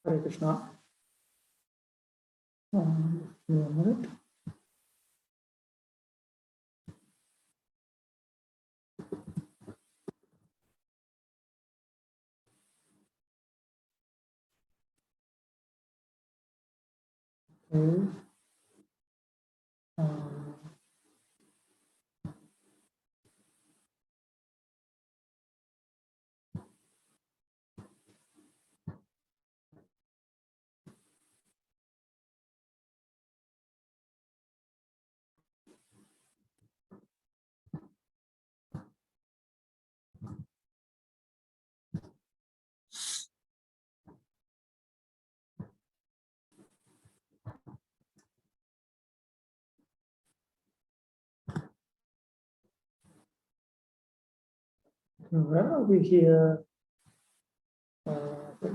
Hare Krishna. Give me a minute. Okay. Where are we here? Wait.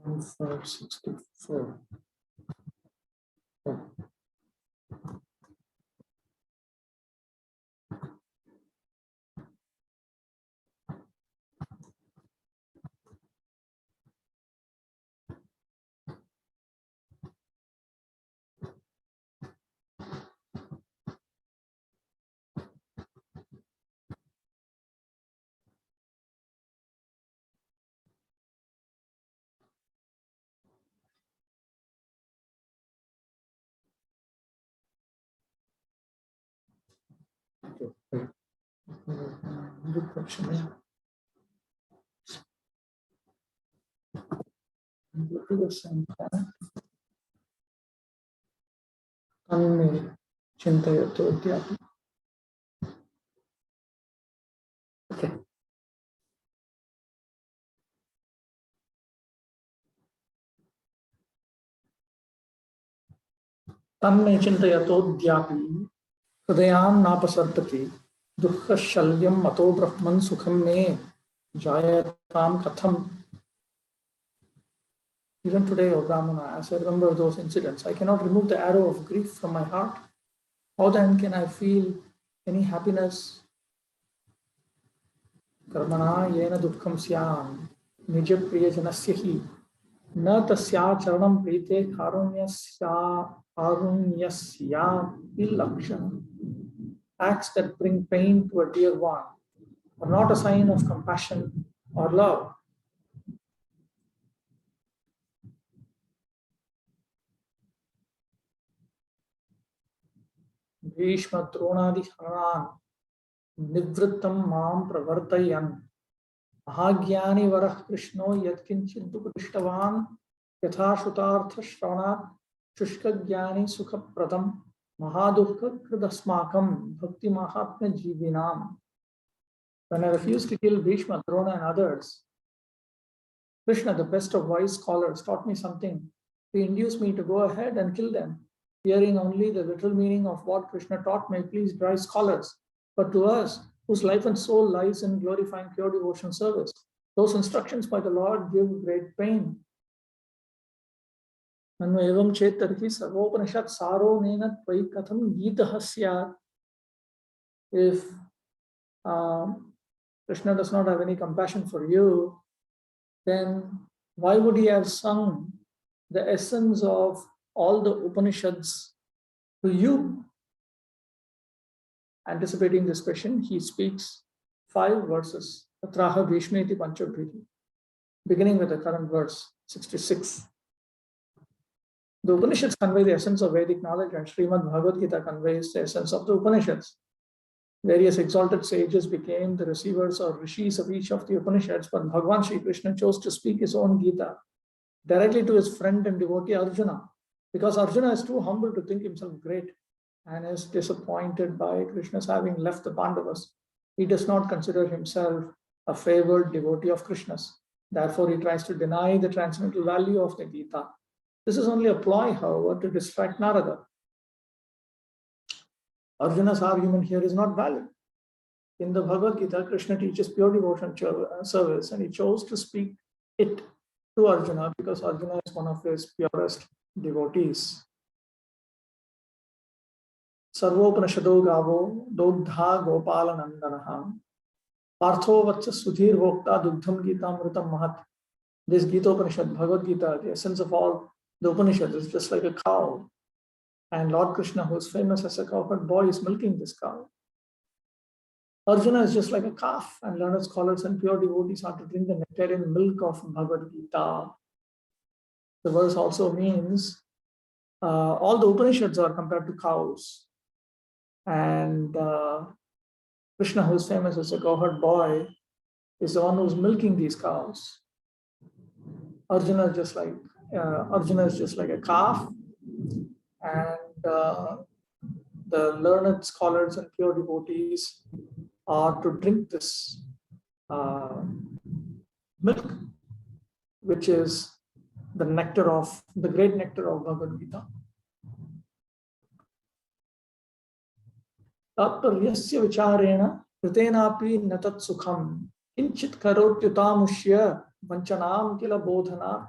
1564. Oh. Okay. Wait. Good question. Go to the same point. Tanme Chintayato Adhyapi. Okay. Tanme Chintayato Adhyapi. Hridayan Napasartati. Dukha Shalyam Mato Brahman Sukham Me Jayatam Katham. Even today, O Brahmana, as I remember those incidents, I cannot remove the arrow of grief from my heart. How then can I feel any happiness? Karmana yena dukkham syam nija priyajanasya hi na tasya charanam prite karunyasya lakshana. Acts that bring pain to a dear one are not a sign of compassion or love. Bhishma Dronadi Hanan Nivrittam Mam Pravartayan Mahagyani Varah Krishno Yatkinchid Dukhrishtavan Yatha Shutartha Shravanat Shushka Gyani Sukha Pradam Mahadukha Kridasmakam Bhakti Mahatma Jivinam. When I refused to kill Bhishma, Drona, and others, Krishna, the best of wise scholars, taught me something. He induced me to go ahead and kill them. Hearing only the literal meaning of what Krishna taught may please dry scholars. But to us, whose life and soul lies in glorifying pure devotion service, those instructions by the Lord give great pain. Evam chetarhi sarvopanishad saro nena tvai katham gitaha syat. If Krishna does not have any compassion for you, then why would he have sung the essence of all the Upanishads to you? Anticipating this question, he speaks 5 verses, Tatraha Bhishmeti Panchabhriti, beginning with the current verse, 66. The Upanishads convey the essence of Vedic knowledge, and Srimad Bhagavad Gita conveys the essence of the Upanishads. Various exalted sages became the receivers or rishis of each of the Upanishads, but Bhagavan Sri Krishna chose to speak his own Gita directly to his friend and devotee Arjuna, because Arjuna is too humble to think himself great and is disappointed by Krishna's having left the Pandavas. He does not consider himself a favored devotee of Krishna's. Therefore, he tries to deny the transcendental value of the Gita. This is only a ploy, however, to distract Narada. Arjuna's argument here is not valid. In the Bhagavad Gita, Krishna teaches pure devotion service, and he chose to speak it to Arjuna because Arjuna is one of his purest devotees. Sarvopanishado gavo dogdha gopala nandanaha partho vatsa sudhir vokta dugdham gita amritam mahat. This Gita Upanishad, Bhagavad Gita, the essence of all the Upanishads is just like a cow. And Lord Krishna, who is famous as a cowherd boy, is milking this cow. Arjuna is just like a calf, and learned scholars and pure devotees are to drink the nectarian milk of Bhagavad Gita. The verse also means all the Upanishads are compared to cows. And Krishna, who is famous as a cowherd boy, is the one who is milking these cows. Arjuna is just like a calf, and the learned scholars and pure devotees are to drink this milk, which is the great nectar of Bhagavad Gita. Tatparyasya vicharena kritenapi natat sukham kinchit karotyutamushya vanchanam kila bodhanat.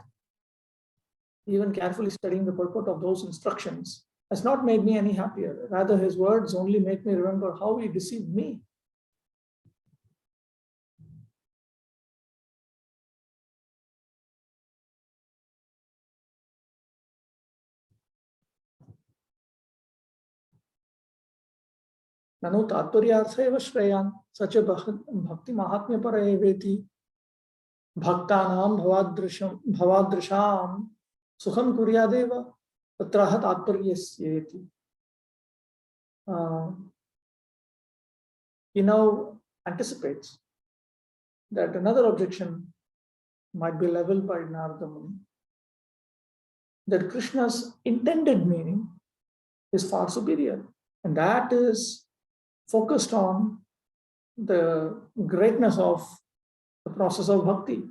Even carefully studying the purport of those instructions has not made me any happier. Rather, his words only make me remember how he deceived me. Nanu tatparyartha eva shreyan sacha bhakti mahatmya parayeveti bhaktanam bhavadrisham sukham kuryadeva tatraha tatparyasyeti. He now anticipates that another objection might be leveled by Narada Muni, that Krishna's intended meaning is far superior, and that is focused on the greatness of the process of bhakti,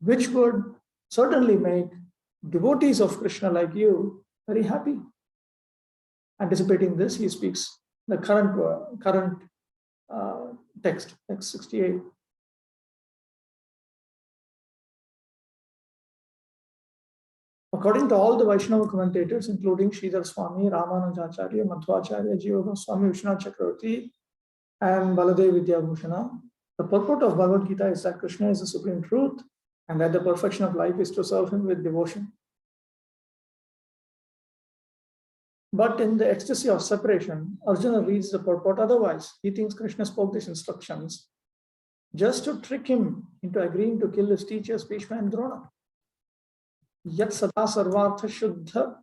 which would certainly make devotees of Krishna like you very happy. Anticipating this, he speaks the current text 68. According to all the Vaishnava commentators, including Sridhar Swami, Ramanujacharya, Madhvacharya, Jiva Goswami, Vishwanath Chakravarti, and Baladev Vidyabhushana, the purport of Bhagavad Gita is that Krishna is the supreme truth and that the perfection of life is to serve him with devotion. But in the ecstasy of separation, Arjuna reads the purport otherwise. He thinks Krishna spoke these instructions just to trick him into agreeing to kill his teachers, Bhishma and Drona. Yat sada sarvartha shuddha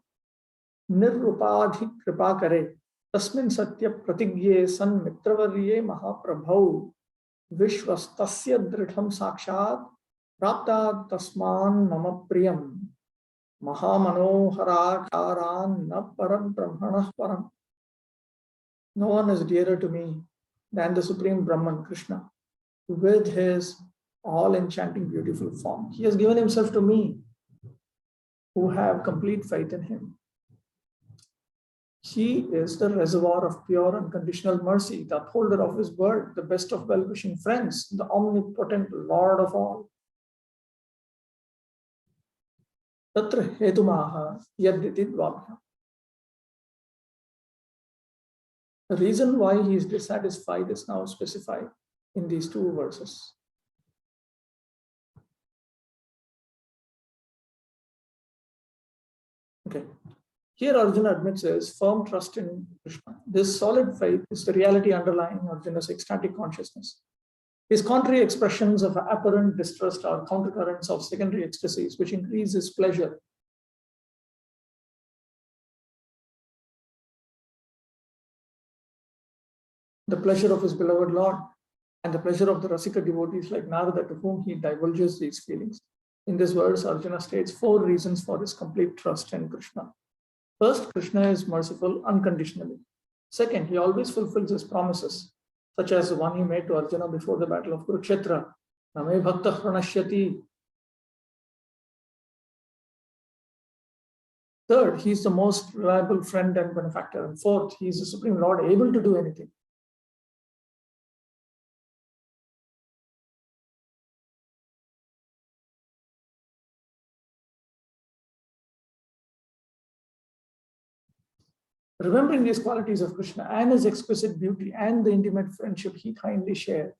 nirupadhi kripa kare tasmin satya pratigye san mitravarye mahaprabhau vishwastasya dridham sakshat prapta tasman mama priyam mahamanoharakaran na param brahmanah param. No one is dearer to me than the supreme Brahman, Krishna, with his all enchanting beautiful form. He has given himself to me, who have complete faith in him. He is the reservoir of pure unconditional mercy, the upholder of his word, the best of well-wishing friends, the omnipotent Lord of all. Tatra hetumaha yaditi dvabhya. The reason why he is dissatisfied is now specified in these two verses. Okay. Here Arjuna admits his firm trust in Krishna. This solid faith is the reality underlying Arjuna's ecstatic consciousness. His contrary expressions of apparent distrust are countercurrents of secondary ecstasies, which increase his pleasure. The pleasure of his beloved Lord and the pleasure of the Rasika devotees like Narada, to whom he divulges these feelings. In this verse, Arjuna states 4 reasons for his complete trust in Krishna. First, Krishna is merciful unconditionally. Second, he always fulfills his promises, such as the one he made to Arjuna before the battle of Kurukshetra. Name bhakta pranashyati. Third, he is the most reliable friend and benefactor. And fourth, he is the Supreme Lord, able to do anything. Remembering these qualities of Krishna and his exquisite beauty and the intimate friendship he kindly shared,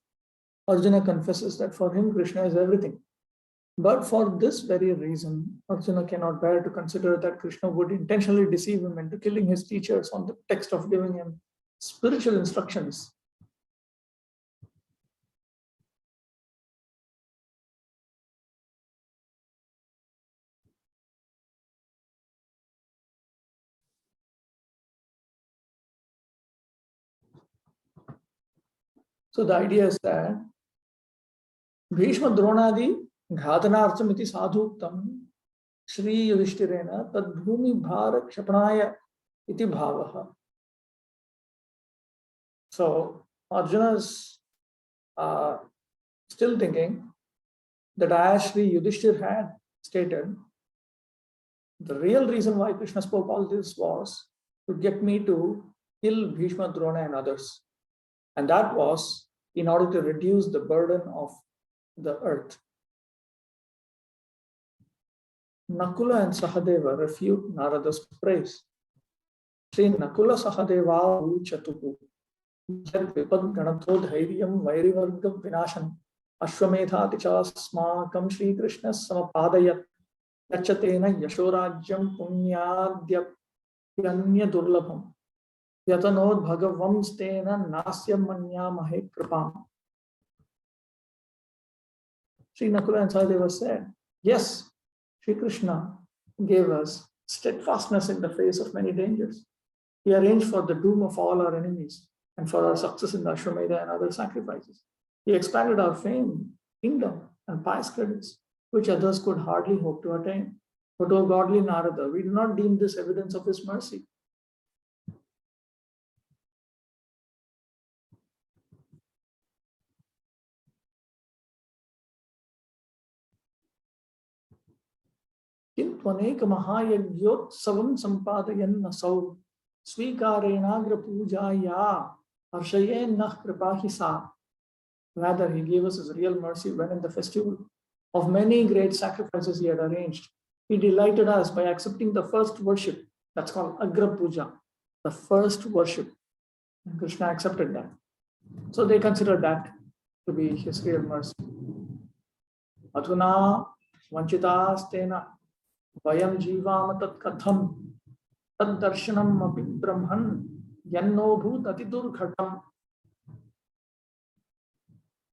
Arjuna confesses that for him Krishna is everything. But for this very reason, Arjuna cannot bear to consider that Krishna would intentionally deceive him into killing his teachers on the text of giving him spiritual instructions. So the idea is that Bhishma Dronadi Ghatanarthamiti Sadhuktam Shri Yudhishthirena Tadbhumi Bhara Kshapanaya Iti Bhavaha. So Arjuna is still thinking that as Shri Yudhishthir had stated, the real reason why Krishna spoke all this was to get me to kill Bhishma, Drona and others. And that was in order to reduce the burden of the earth. Nakula and Sahadeva refute Narada's praise. Sri Nakula Sahadeva Uchatuku Vipad Ganatho Dhairyam Vairivargam Vinashan Ashwamedha Tichasmakam Shri Krishna Samapadayat Yachatena Yashorajyam Punyadya Durlabham Yatanod Bhagavamstena Nasyam Manyamahe Kripam. Sri Nakula and Sahadeva said, yes, Sri Krishna gave us steadfastness in the face of many dangers. He arranged for the doom of all our enemies and for our success in the Ashwamedha and other sacrifices. He expanded our fame, kingdom, and pious credits, which others could hardly hope to attain. But, O godly Narada, we do not deem this evidence of his mercy. Kintvanek mahayagyotsam sampadayan nasau swikarenagra pujaya arshayen nah kripahisa. Rather, he gave us his real mercy when in the festival of many great sacrifices he had arranged. He delighted us by accepting the first worship. That's called Agra Puja, the first worship. And Krishna accepted that. So they considered that to be his real mercy. Adhuna vanchita stena vayam jivam tat katham tad darshanam api brahman yanno bhut atidurghatam.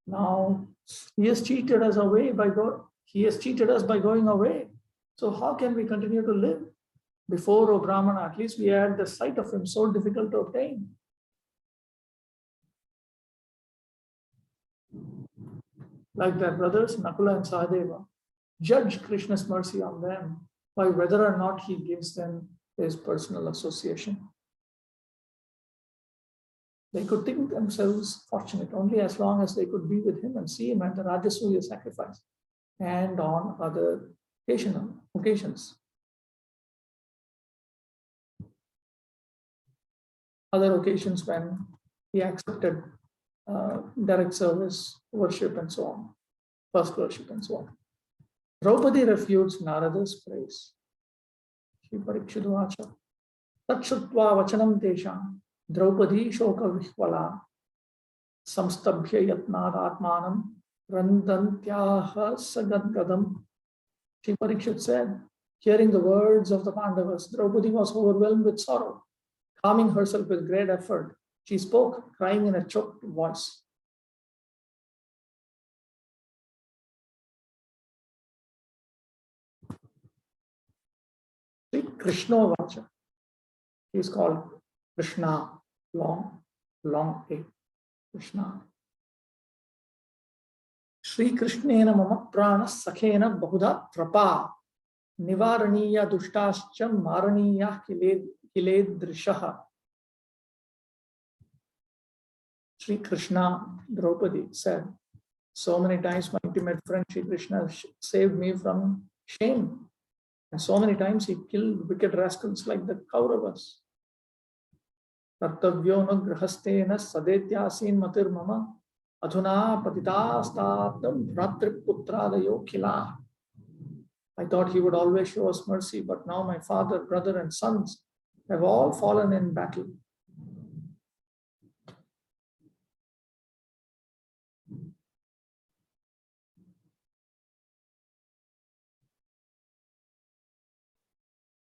Now he has cheated us away by going away. So how can we continue to live? Before, O Brahmana, at least we had the sight of him so difficult to obtain. Like their brothers, Nakula and Sahadeva, judge Krishna's mercy on them by whether or not he gives them his personal association. They could think themselves fortunate only as long as they could be with him and see him at the Rajasuya sacrifice and on other occasions. Other occasions when he accepted direct service, worship, and so on, first worship, and so on. Draupadi refutes Narada's praise. Shri Parikshidvacha Tatshutva Vachanam Tesham Draupadi Shoka Vihvala Samstabhya Yatnad Atmanam Randantyaha Sagadgadam. Shri Parikshit said, hearing the words of the Pandavas, Draupadi was overwhelmed with sorrow. Calming herself with great effort, she spoke, crying in a choked voice. Shri Krishna Vacha. He is called Krishna, long A. Krishna. Shri Krishnena mama prana sakhena bahudha trapa nivaraniya dushtascha maraniya kiledrishaha. Shri Krishna, Draupadi said, so many times my intimate friend Shri Krishna saved me from shame. And so many times he killed wicked rascals like the Kauravas. Kartavyo no grahastena sadetyasin matir mama adhuna patitastatam bhratriputradayo khila. I thought he would always show us mercy, but now my father, brother, and sons have all fallen in battle.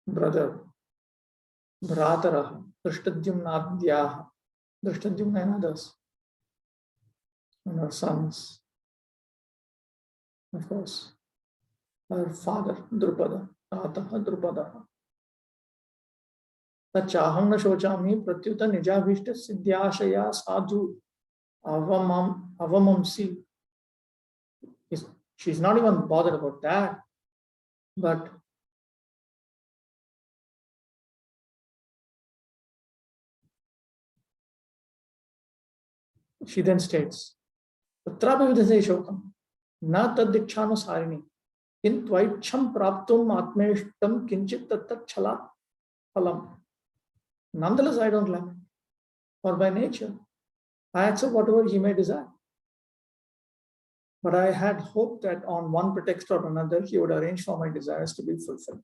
Brother, Bhratara, Drishtadyumnadhyaha, Drishtadyumna and others, and her sons, of course, her father, Drupada, Tataha Drupada. Tachaham na shochami pratyuta nijabhishta siddhyashaya sadhu avamamsi. She's not even bothered about that, but she then states, Tatrapi vidhase shokam, na tadikshanu sarini, kin tvaicham praptum atmeshtam kinchit tattat chala phalam. Nonetheless, I don't lament, for by nature, I accept whatever he may desire. But I had hoped that on one pretext or another, he would arrange for my desires to be fulfilled.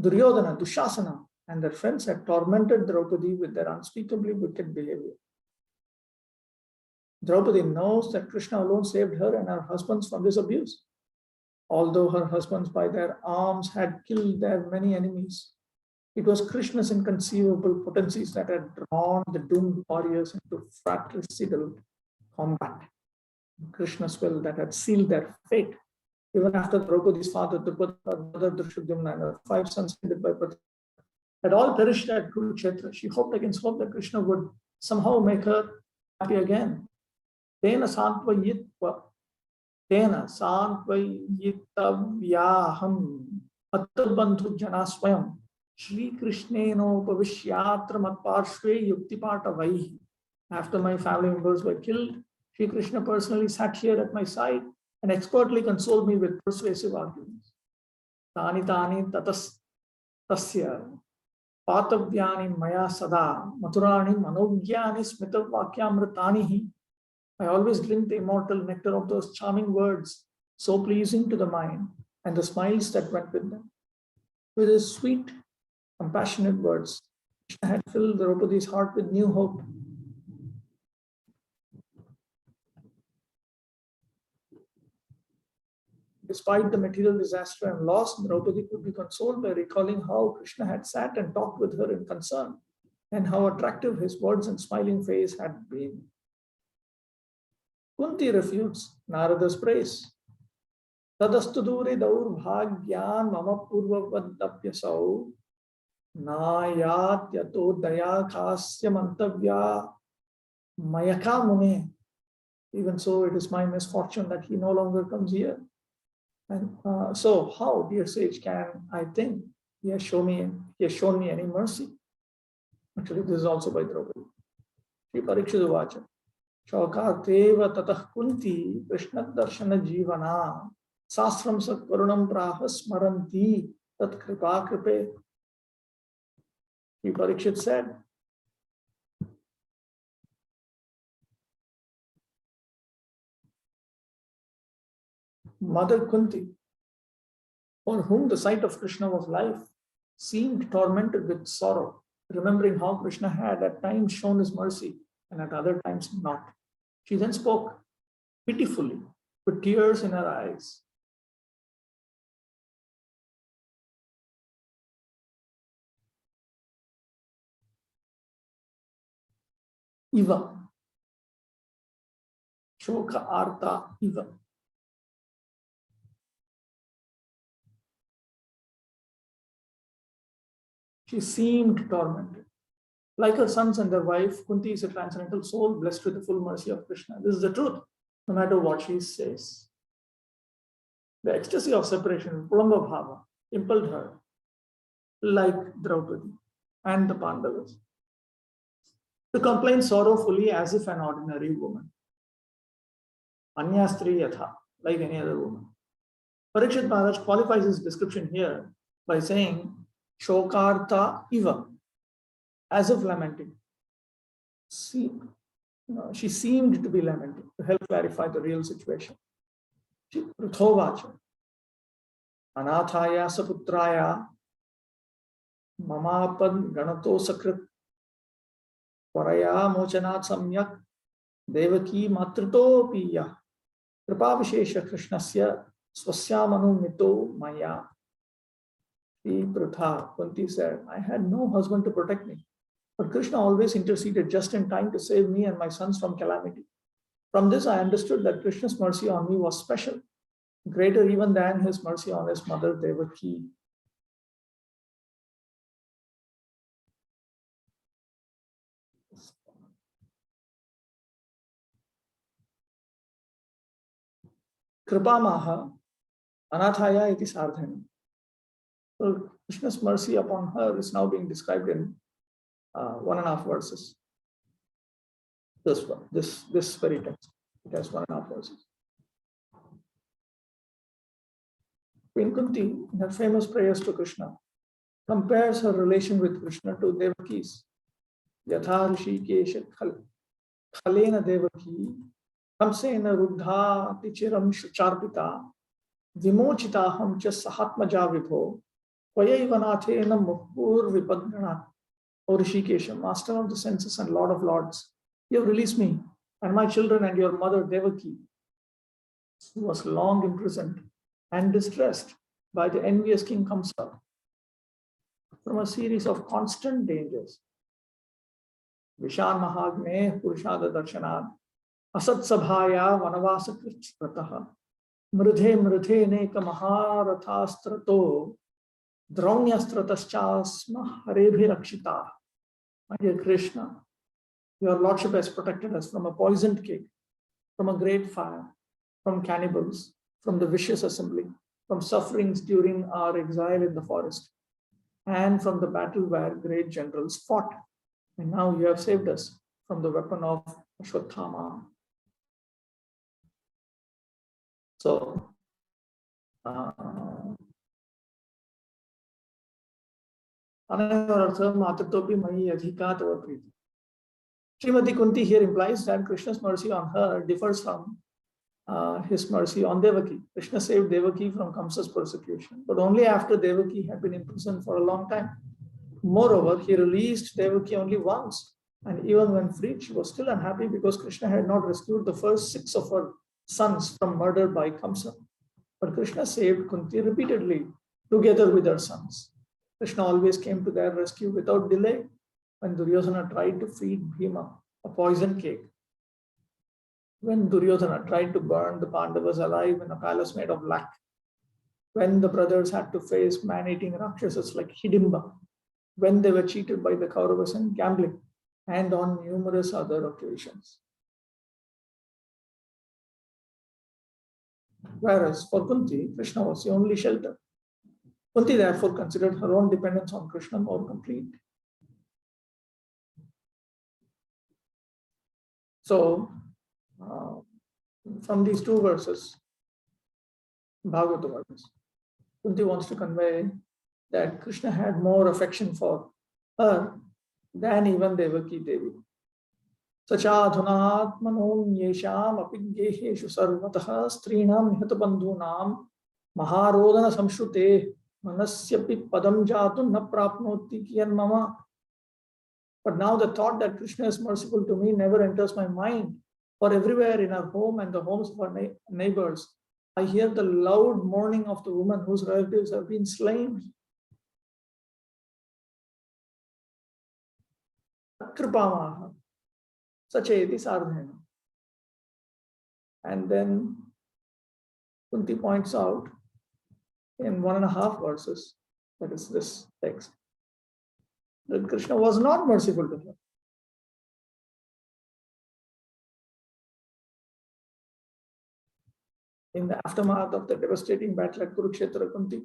Duryodhana, Dushasana, and their friends had tormented Draupadi with their unspeakably wicked behavior. Draupadi knows that Krishna alone saved her and her husbands from this abuse. Although her husbands by their arms had killed their many enemies, it was Krishna's inconceivable potencies that had drawn the doomed warriors into fratricidal combat. Krishna's will that had sealed their fate. Even after Draupadi's father, Drupada, brother Drishtadyumna, and her 5 sons headed by Pratyuta had all perished at Kurukshetra, she hoped against hope that Krishna would somehow make her happy again. Tena santvayitva, tena santvayitavyaham attabandhu janaswayam Shri Krishneno pavishyatra matparshve yuktipata vaihi. After my family members were killed, Shri Krishna personally sat here at my side and expertly consoled me with persuasive arguments. Tani tani tasya patavyani maya sada mathurani manogyani smitavakyamritanihi. I always drink the immortal nectar of those charming words, so pleasing to the mind, and the smiles that went with them. With his sweet, compassionate words, Krishna had filled Draupadi's heart with new hope. Despite the material disaster and loss, Draupadi could be consoled by recalling how Krishna had sat and talked with her in concern, and how attractive his words and smiling face had been. Kunti refutes Narada's praise. Tadastu dure daurbhagyan mama purvavadapyasau nayat yato daya kasya mantavya mayaka mune. Even so, it is my misfortune that he no longer comes here. And so, how, dear sage, can I think he has shown me any mercy? Actually, this is also by Draupadi. Shri Parikshit Uvacha. Shokateva tatah kunti Krishna darshana jivana sastram satvarunam praha smaranti tat kripa kripe. Shri Parikshit said, Mother Kunti, for whom the sight of Krishna was life, seemed tormented with sorrow, remembering how Krishna had at times shown his mercy and at other times not. She then spoke pitifully, with tears in her eyes. Iva. Shoka arta Iva. She seemed tormented. Like her sons and their wife, Kunti is a transcendental soul blessed with the full mercy of Krishna. This is the truth, no matter what she says. The ecstasy of separation, Pulamba Bhava, impelled her, like Draupadi and the Pandavas, to complain sorrowfully as if an ordinary woman. Anya Stri Yatha, like any other woman. Parikshit Maharaj qualifies his description here by saying, Shokarta Iva, as if lamenting. She seemed to be lamenting to help clarify the real situation. Ruthovacha. Anathaya saputraya Mamapad Ganato Sakrit Varaya Mochanat Samyak Devaki Matrito Piya Kripa Vishesha Krishnasya Swasyamanu Mito Maya. Pratha, Kunti said, I had no husband to protect me, but Krishna always interceded just in time to save me and my sons from calamity. From this, I understood that Krishna's mercy on me was special, greater even than his mercy on his mother Devaki. Kripamaha Anathaya iti sardhana. So Krishna's mercy upon her is now being described in 1.5 verses. This very text, it has 1.5 verses. Queen Kunti, in her famous prayers to Krishna, compares her relation with Krishna to Devaki's. Yatha Rishikesha Khalena Devaki Hamsena Ruddha Tichiram Shucharpita Vimochita Hamcha Sahatmaja Vibho Vayavanathena Mukpur Vipadgana. O Rishikesha, master of the senses and lord of lords, you have released me and my children and your mother Devaki, who was long imprisoned and distressed by the envious king Kamsa, from a series of constant dangers. Vishan Mahagne Purushada Darshanad Asat Sabhaya Vanavasa Kritaha Mridhe Neka Maharathastrato Draunyastrataschasma Harebhi Rakshita. My dear Krishna, your Lordship has protected us from a poisoned cake, from a great fire, from cannibals, from the vicious assembly, from sufferings during our exile in the forest, and from the battle where great generals fought. And now you have saved us from the weapon of Ashwatthama. So, Srimati Kunti here implies that Krishna's mercy on her differs from his mercy on Devaki. Krishna saved Devaki from Kamsa's persecution, but only after Devaki had been imprisoned for a long time. Moreover, he released Devaki only once, and even when freed, she was still unhappy because Krishna had not rescued the first 6 of her sons from murder by Kamsa. But Krishna saved Kunti repeatedly, together with her sons. Krishna always came to their rescue without delay. When Duryodhana tried to feed Bhima a poison cake, when Duryodhana tried to burn the Pandavas alive in a palace made of lac, when the brothers had to face man-eating Rakshasas like Hidimba, when they were cheated by the Kauravas in gambling, and on numerous other occasions. Whereas for Kunti, Krishna was the only shelter. Kunti therefore considered her own dependence on Krishna more complete. So, from these 2 verses, Bhagavatam verses, Kunti wants to convey that Krishna had more affection for her than even Devaki Devi. Sachadhunatmanom yesham apigeheshu sarvataha strinam nihatabandhunam maharodana samshrute manasyapi padam jatu na prapnoti kiyan mama. But now the thought that Krishna is merciful to me never enters my mind. For everywhere in our home and the homes of our neighbors, I hear the loud mourning of the women whose relatives have been slain. Kripamaha, Sacheti Sardhena. And then Kunti points out in 1.5 verses, that is this text, that Krishna was not merciful to her. In the aftermath of the devastating battle at Kurukshetra, Kunti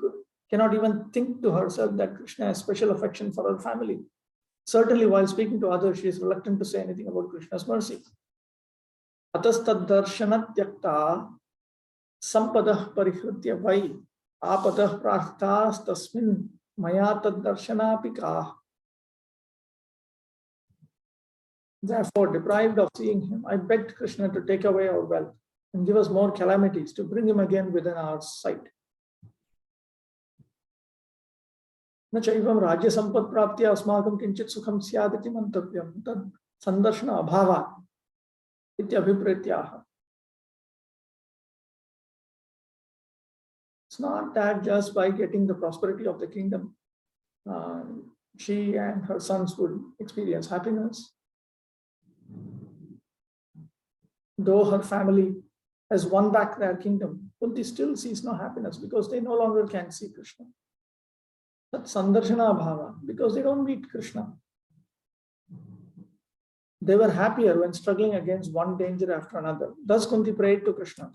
cannot even think to herself that Krishna has special affection for her family. Certainly, while speaking to others, she is reluctant to say anything about Krishna's mercy. Atastad darshanat sampadah parihritya vai apadah prarthas tasmin maya tad darshanapika. Therefore, deprived of seeing him, I begged Krishna to take away our wealth and give us more calamities to bring him again within our sight. न चैवं राज्य संपत् प्राप्त्या अस्माकं किंचित सुखं स्यात् इति मन्तव्यं तद् संदर्शन अभावात् इति अभिप्रेत्याह. It's not that just by getting the prosperity of the kingdom, she and her sons would experience happiness. Though her family has won back their kingdom, Kunti still sees no happiness because they no longer can see Krishna. That's sandarshana bhava, because they don't meet Krishna. They were happier when struggling against one danger after another. Thus Kunti prayed to Krishna.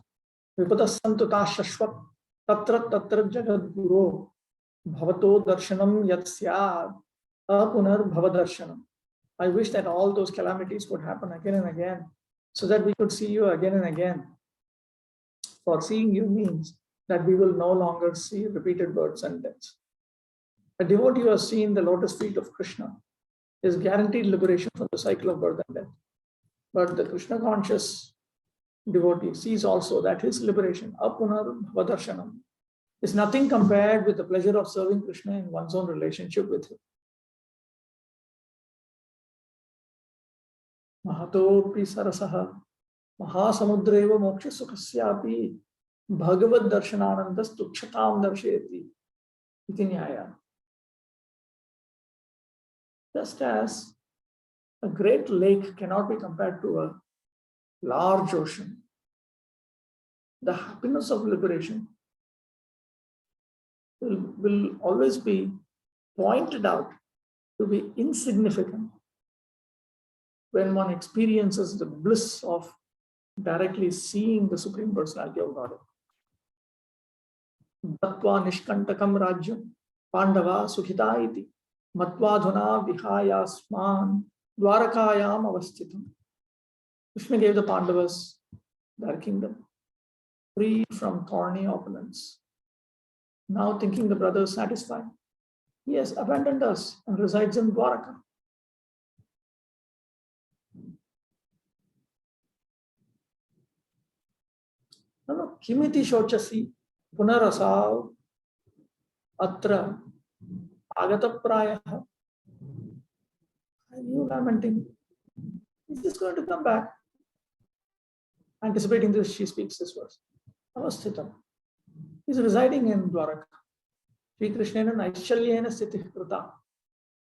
Vipatassantu tashashvat tatra tatra jagad guru bhavato darshanam yat syad apunar bhavadarshanam. I wish that all those calamities would happen again and again, so that we could see you again and again. For seeing you means that we will no longer see repeated births and deaths. A devotee who has seen the lotus feet of Krishna is guaranteed liberation from the cycle of birth and death. But the Krishna conscious devotee sees also that his liberation, apunar bhavadarshanam, is nothing compared with the pleasure of serving Krishna in one's own relationship with him. Mahatopi sarasaha mahasamudreva moksha sukhasyapi bhagavad darshananandas tukshatam darsheti iti nyaya. Just as a great lake cannot be compared to a large ocean, the happiness of liberation will always be pointed out to be insignificant when one experiences the bliss of directly seeing the Supreme Personality of Godhead. Dattva nishkantakam rajyam pandava sukhita iti matvadhuna vihayasman dwarakayam avasthitam. Krishna gave the Pandavas their kingdom, free from thorny opponents. Now thinking the brothers satisfied, he has abandoned us and resides in Dwaraka. No, kimiti shochasi punarasav atra agata prayaha. Are you lamenting? He's just going to come back. Anticipating this, she speaks this verse. Avasthitam. He's residing in Dwaraka. Shri Krishnena Naishalyena Sthitih Krita.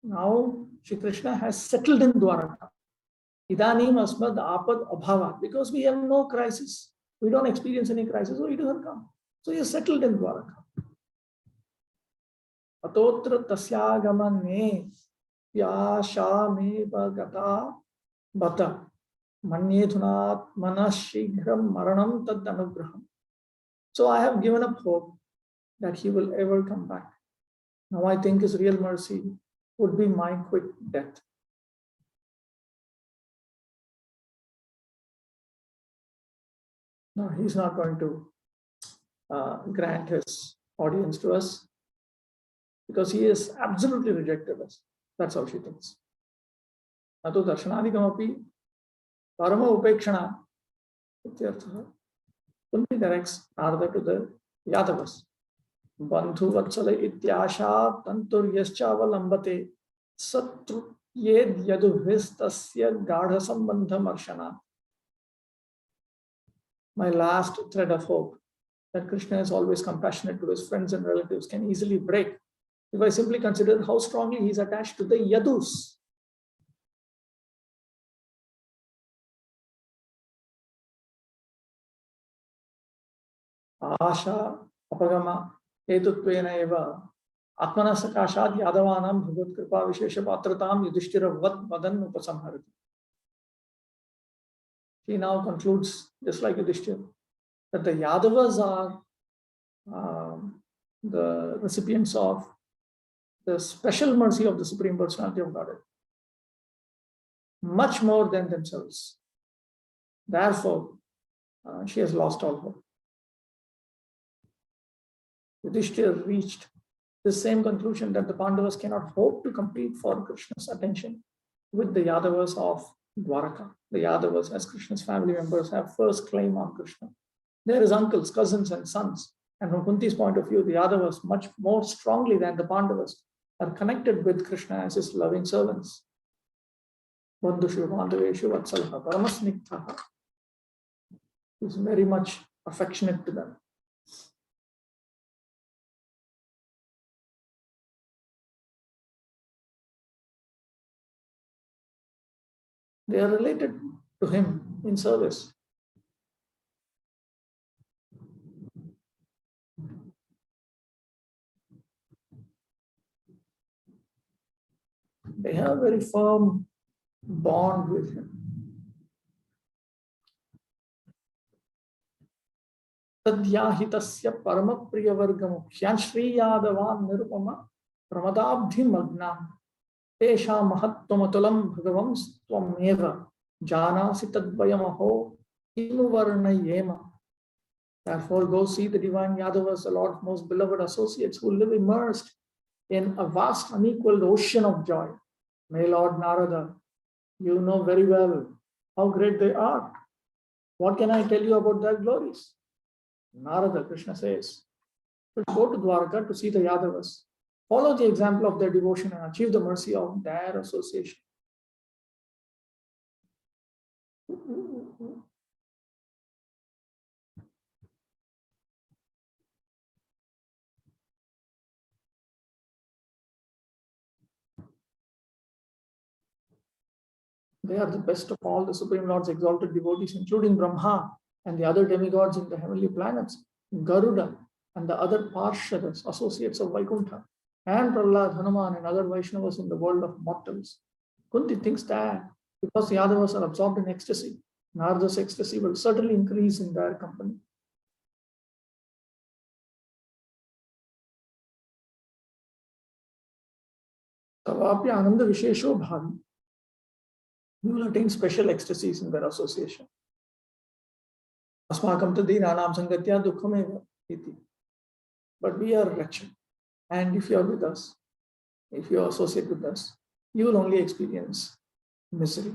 Now Shri Krishna has settled in Dwaraka. Idanim asmad apad abhavat. Because we have no crisis. We don't experience any crisis, so he doesn't come. So he is settled in Dwaraka. Atotra tasyagamane yashameva gata bata manyethunat manashighram maranam tad anugraham. So I have given up hope that he will ever come back. Now I think his real mercy would be my quick death. No, he's not going to grant his audience to us because he has absolutely rejected us. That's how she thinks. Nato darshanadikamapi parama upekshana ityartha. Kunti directs Narada to the Yadavas. Bandhu vatsala ityasha tantur yaschavalamvate satru yed yaduvistasya gadha sambandham arshana. My last thread of hope that Krishna is always compassionate to his friends and relatives can easily break if I simply consider how strongly he is attached to the Yadus. Asha apagama etutvena eva atmana sakashad yadavanam bhagavad kripa vishesha patratam yudhishthira vadan upasamharati. He now concludes, just like Yudhishthira, that the Yadavas are the recipients of the special mercy of the Supreme Personality of Godhead, much more than themselves. Therefore, she has lost all hope. Yudhishthira reached the same conclusion that the Pandavas cannot hope to compete for Krishna's attention with the Yadavas of Dwaraka. The Yadavas, as Krishna's family members, have first claim on Krishna. There is uncles, cousins, and sons. And from Kunti's point of view, the Yadavas much more strongly than the Pandavas are connected with Krishna as his loving servants. Bandhushu, Bandhaveshu, Vatsalha, Paramasniktha is very much affectionate to them. They are related to him in service. They have a very firm bond with him. Tadyahitasya paramapriyavargamukhyam Shri Yadavan Nirupama Pramadabdhi Magna Tesha Mahattvamatulam Bhagavam Swameva Janasi Tadvayamaho Imuvarnayema. Therefore, go see the divine Yadavas, the Lord's most beloved associates who live immersed in a vast, unequaled ocean of joy. May Lord Narada, you know very well how great they are. What can I tell you about their glories? Narada, Krishna says, go to Dwarka to see the Yadavas. Follow the example of their devotion and achieve the mercy of their association. They are the best of all the Supreme Lord's exalted devotees, including Brahma and the other demigods in the heavenly planets, Garuda and the other Parshadas, associates of Vaikuntha, and Prahlad, Hanuman and other Vaishnavas in the world of mortals. Kunti thinks that because the Yadavas are absorbed in ecstasy, Narada's ecstasy will certainly increase in their company. Tavapya Ananda Vishesho Bhavi. You will attain special ecstasies in their association. Asmakam tadinanam sangatya dukhameva iti. But we are wretched. And if you are with us, if you associate with us, you will only experience misery.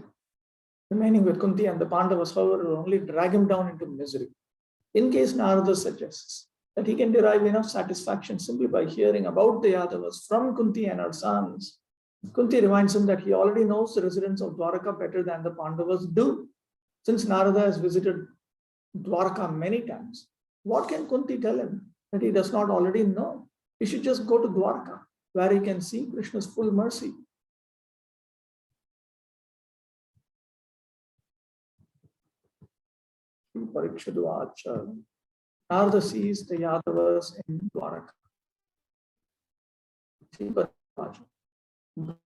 Remaining with Kunti and the Pandavas, however, will only drag him down into misery. In case Narada suggests that he can derive enough satisfaction simply by hearing about the Yadavas from Kunti and her sons, Kunti reminds him that he already knows the residents of Dwaraka better than the Pandavas do. Since Narada has visited Dwaraka many times, what can Kunti tell him that he does not already know? He should just go to Dwaraka, where he can see Krishna's full mercy. Narada sees the Yadavas in Dwaraka.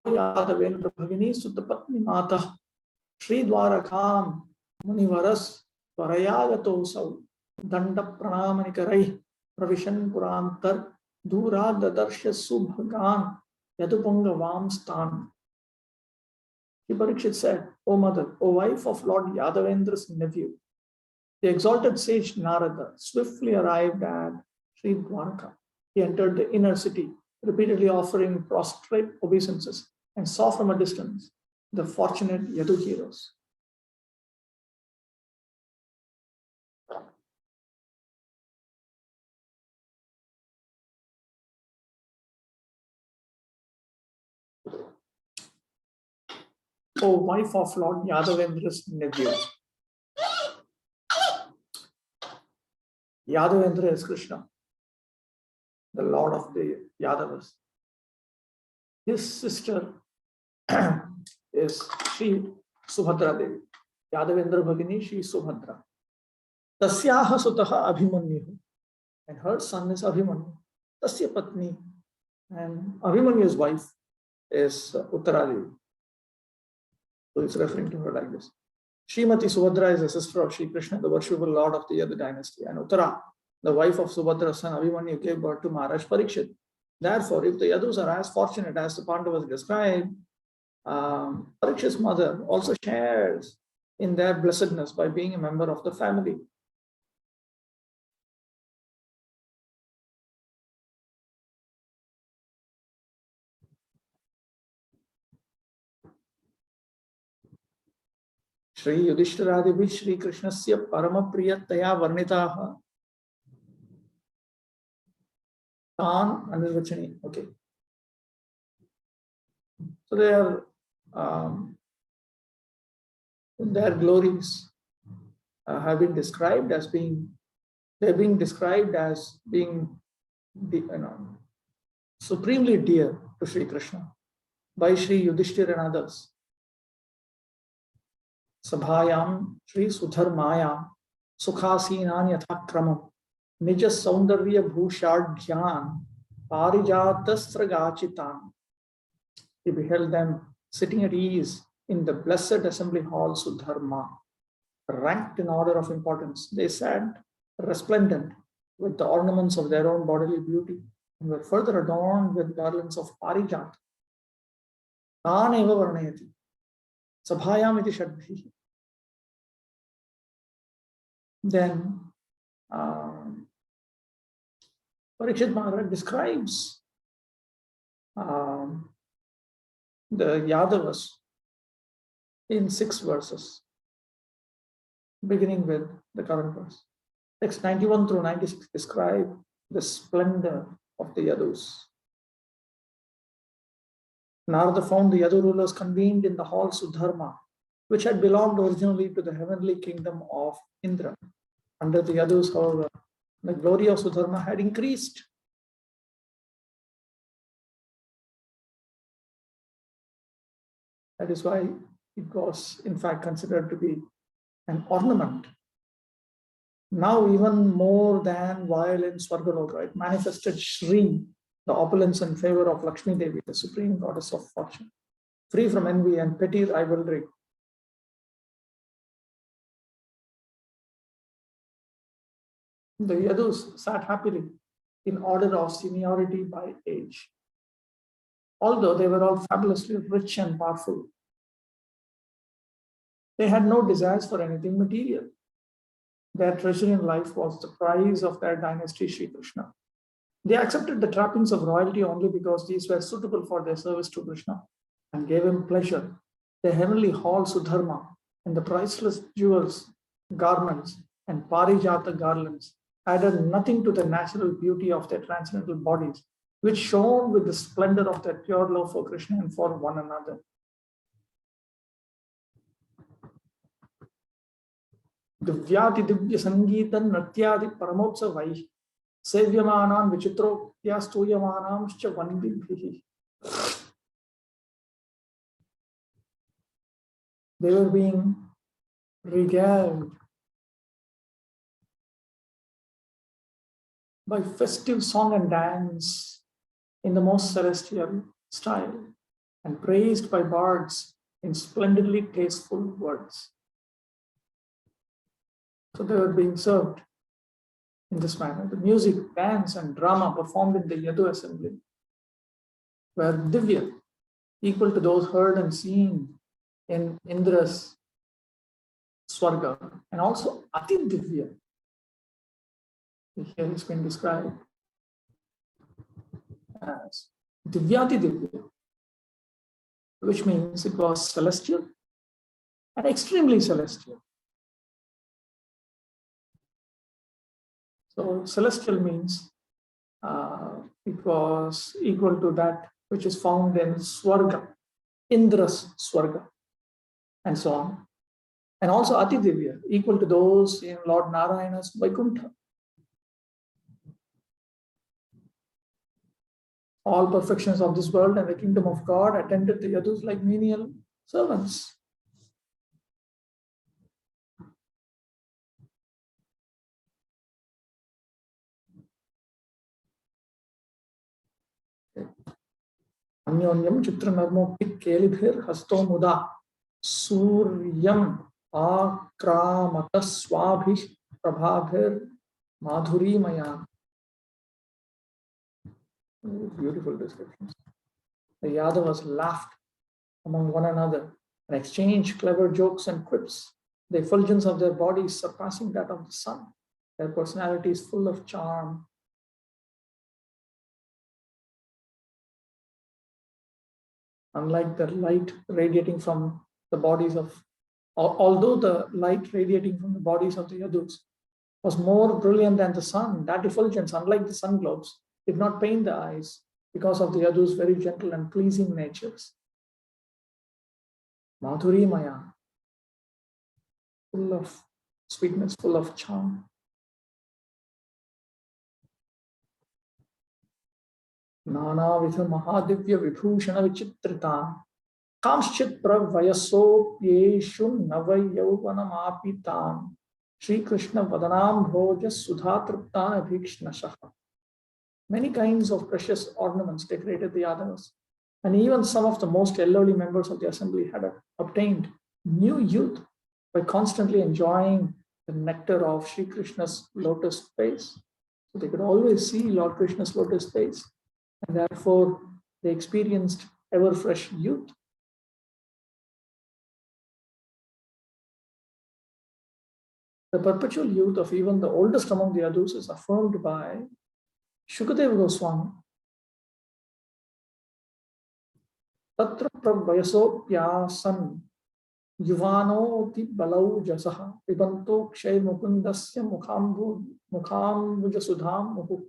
Yadavendra Bhagini Sutapatni Mata Shri Dwarakam Munivaras Varayagato Sau Danda Pranamanikarai Pravishan Purantar Dura Dadarsha Subhagan Yadupungavam Stan. Parikshit said, O mother, O wife of Lord Yadavendra's nephew, the exalted sage Narada swiftly arrived at Sri Dwaraka. He entered the inner city, repeatedly offering prostrate obeisances, and saw from a distance the fortunate Yadu heroes. O wife of Lord Yadavendra's nephew. Yadavendra is Krishna, the Lord of the Yadavas. His sister is Sri Subhadra Devi. Yadavendra Bhagini, Sri Subhadra. Tasyaha Sutaha Abhimanyu. And her son is Abhimanyu. Tasya Patni. And Abhimanyu's wife is Uttara Devi. So it's referring to her like this. Srimati Subhadra is a sister of Sri Krishna, the worshipful lord of the Yadu dynasty. And Uttara, the wife of Subhadra's son Abhimanyu, gave birth to Maharaj Parikshit. Therefore, if the Yadus are as fortunate as the Pandavas described, Parikshit's mother also shares in their blessedness by being a member of the family. Shri Yudhishthiradivi Shri Krishnasya Paramapriyataya Varnitaha Tan Anirvachani. Okay. So their glories have been described as being, they're being described as being supremely dear to Sri Krishna by Sri Yudhishthir and others. Sabhayam Sri Sudharmayam Sukhasinam Yathakramam Nija Saundarya Bhushadhyan Parijatasragachitan. He beheld them sitting at ease in the blessed assembly hall Sudharma, ranked in order of importance. They sat resplendent with the ornaments of their own bodily beauty and were further adorned with garlands of parijat. Taneva varnayati sabhayam iti shadbhi. Then Parikshit Maharaj describes the Yadavas in 6 verses, beginning with the current verse. Text 91 through 96 describe the splendor of the Yadus. Narada found the Yadu rulers convened in the hall Sudharma, which had belonged originally to the heavenly kingdom of Indra. Under the Yadus, however, the glory of Sudharma had increased. That is why it was, in fact, considered to be an ornament. Now, even more than while in Swargaloka, it manifested Shri, the opulence and favor of Lakshmi Devi, the supreme goddess of fortune, free from envy and petty rivalry. The Yadus sat happily in order of seniority by age. Although they were all fabulously rich and powerful, they had no desires for anything material. Their treasure in life was the prize of their dynasty, Sri Krishna. They accepted the trappings of royalty only because these were suitable for their service to Krishna and gave him pleasure. The heavenly hall Sudharma and the priceless jewels, garments, and parijata garlands added nothing to the natural beauty of their transcendental bodies, which shone with the splendor of their pure love for Krishna and for one another. Divyati Divya Sangeeta Natyadi Paramotsavai Sevyamanam Vichitroktya Stuyamanamscha Vandibhihi. They were being regaled by festive song and dance in the most celestial style and praised by bards in splendidly tasteful words. So they were being served in this manner. The music, dance, and drama performed in the Yadu assembly were Divya, equal to those heard and seen in Indra's Swarga, and also Ati Divya. Here it's been described as Divyati Divya, which means it was celestial and extremely celestial. So celestial means it was equal to that which is found in Swarga, Indra's Swarga, and so on. And also Ati Divya, equal to those in Lord Narayana's Vaikuntha. All perfections of this world and the kingdom of God attended the Yadus like menial servants. Anyonyam Chitra Narmopik Kelibhir Hasto Muda Suryam Akramata Swabhi Prabhabhir Madhuri Maya. Beautiful descriptions. The Yadavas laughed among one another and exchanged clever jokes and quips, the effulgence of their bodies surpassing that of the sun, their personalities full of charm. Unlike the light radiating from the bodies of, although the light radiating from the bodies of the Yadus was more brilliant than the sun, that effulgence, unlike the sun globes, did not pain the eyes because of the Yadus' very gentle and pleasing natures. Madhuri Maya, full of sweetness, full of charm. Nana Vidha Mahadivya Vibhushana Vichitrita, Kamschit Pravayasopyeshu Navayauvanam Apitam, Sri Krishna Vadanam Bhoja Sudhatriptan Abhikshnashaha. Many kinds of precious ornaments decorated the Yadavas, and even some of the most elderly members of the assembly had obtained new youth by constantly enjoying the nectar of Sri Krishna's lotus face. So they could always see Lord Krishna's lotus face, and therefore they experienced ever fresh youth. The perpetual youth of even the oldest among the Yadus is affirmed by Shukadeva Goswami. Tatra pravayasopyasan yuvanoti balau jasaha pibanto kshay mukundasya mukhambuja sudham muhu.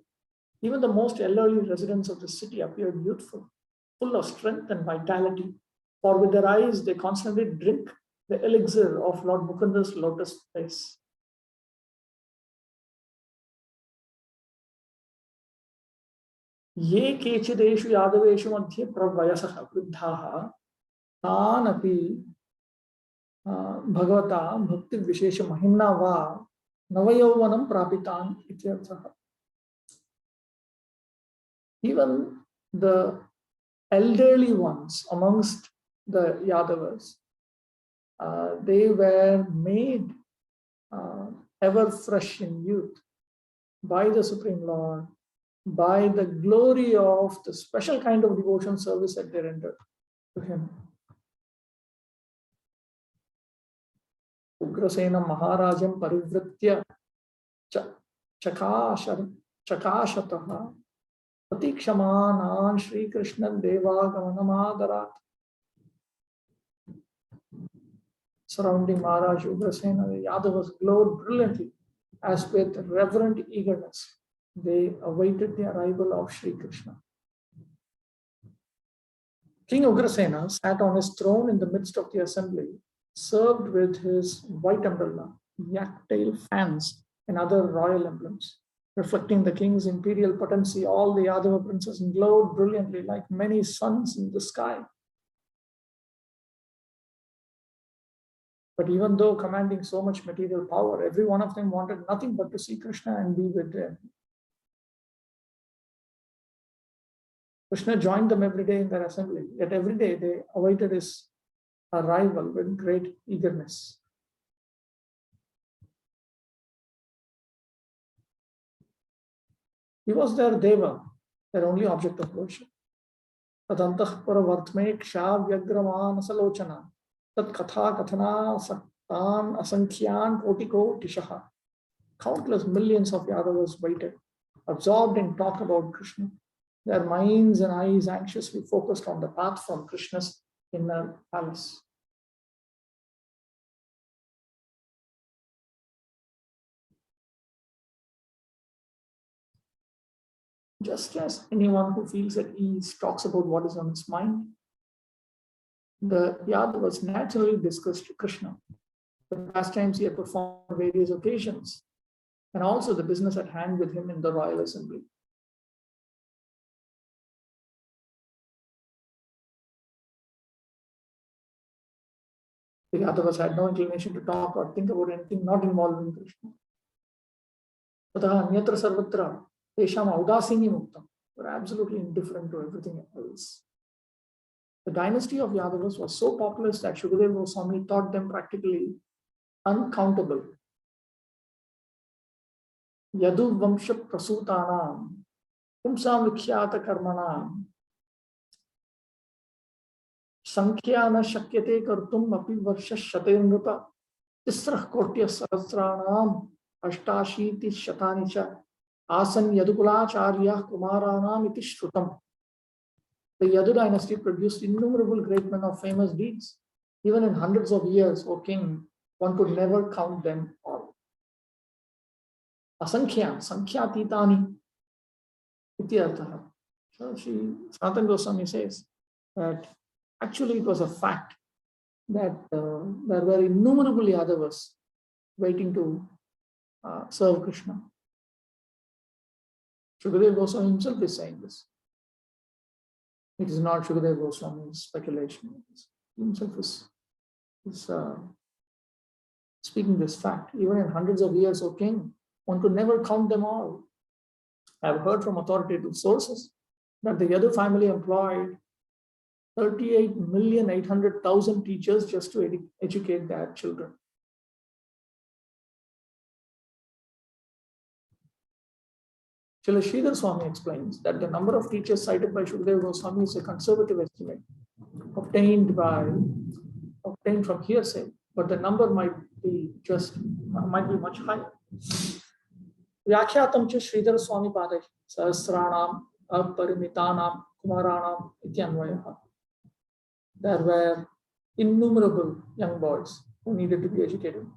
Even the most elderly residents of the city appeared youthful, full of strength and vitality, for with their eyes they constantly drink the elixir of Lord Mukunda's lotus face. ये केचिदेषु यादवेषु मध्ये प्रवयसः वृद्धाः तान् अपि भगवता भक्ति विशेष महिम्ना वा नवयौवनं प्रापितान् इत्यर्थः. Even the elderly ones amongst the Yadavas, they were made ever fresh in youth by the Supreme Lord, by the glory of the special kind of devotion service that they rendered to him. Ugrasena Maharajam Parivritya Chakashataha Patikshaman Shri Krishna Devagamanamadarat. Surrounding Maharaj Ugrasena, the Yadavas glowed brilliantly as with reverent eagerness they awaited the arrival of Shri Krishna. King Ugrasena sat on his throne in the midst of the assembly, served with his white umbrella, yak-tail fans, and other royal emblems. Reflecting the king's imperial potency, all the Yadava princes glowed brilliantly like many suns in the sky. But even though commanding so much material power, every one of them wanted nothing but to see Krishna and be with him. Krishna joined them every day in their assembly, yet every day they awaited his arrival with great eagerness. He was their Deva, their only object of worship. Tadantah paravartme ksha vyagraman asalochana tat katha kathana saktan asankhyan kotiko tishaha. Countless millions of Yadavas waited, absorbed in talk about Krishna, their minds and eyes anxiously focused on the path from Krishna's inner palace. Just as anyone who feels at ease talks about what is on his mind, the Yadavas naturally discussed Krishna, the pastimes he had performed on various occasions, and also the business at hand with him in the royal assembly. The Yadavas had no inclination to talk or think about anything not involving Krishna. Tataha anyatra sarvatra tesham audasini muktam. They were absolutely indifferent to everything else. The dynasty of Yadavas was so populous that Shukadeva Goswami thought them practically uncountable. Yadu Vamsha Prasutanam Pumsam Vikhyata Karmanam Sankhya Shakyate Kartum Api Varsha Shatenrupa Tisrah Kotya Sahasranam Ashtashiti Shatanicha Asan Yadukulacharya Kumaranam iti Shrutam. The Yadu dynasty produced innumerable great men of famous deeds. Even in hundreds of years, O king, one could never count them all. Asankhya, Sankhyatitani Ityartha. So Sanatana Goswami says that actually it was a fact that there were innumerable Yadavas waiting to serve Krishna. Shukadeva Goswami himself is saying this. It is not Shukadeva Goswami's speculation. He himself is speaking this fact. Even in hundreds of years, O king, one could never count them all. I have heard from authoritative sources that the Yadu family employed 38,800,000 teachers just to educate their children. Srila Sridhar Swami explains that the number of teachers cited by Shukadeva Goswami is a conservative estimate obtained from hearsay, but the number might be much higher. Vyakyatam cha Sridhar Swami Padai Sahasranam Aparimitanam Kumaranam Ityanvayaha. There were innumerable young boys who needed to be educated.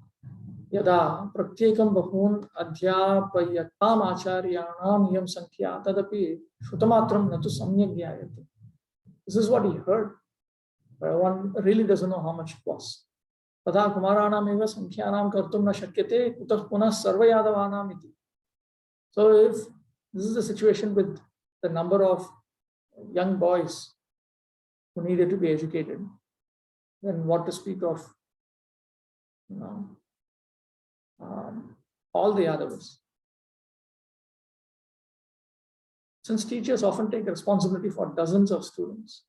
Yada pratyekam bahun adhyapayatam acharyanam yam sankhya tadapi shutamatram natu samyak gyayate. This is what he heard. One really doesn't know how much it was. Tadha kumaranam eva sankhyanam kartum na shakyate kutah punah sarva yadavanam iti. So if this is the situation with the number of young boys who needed to be educated, then what to speak of all the others. Since teachers often take responsibility for dozens of students,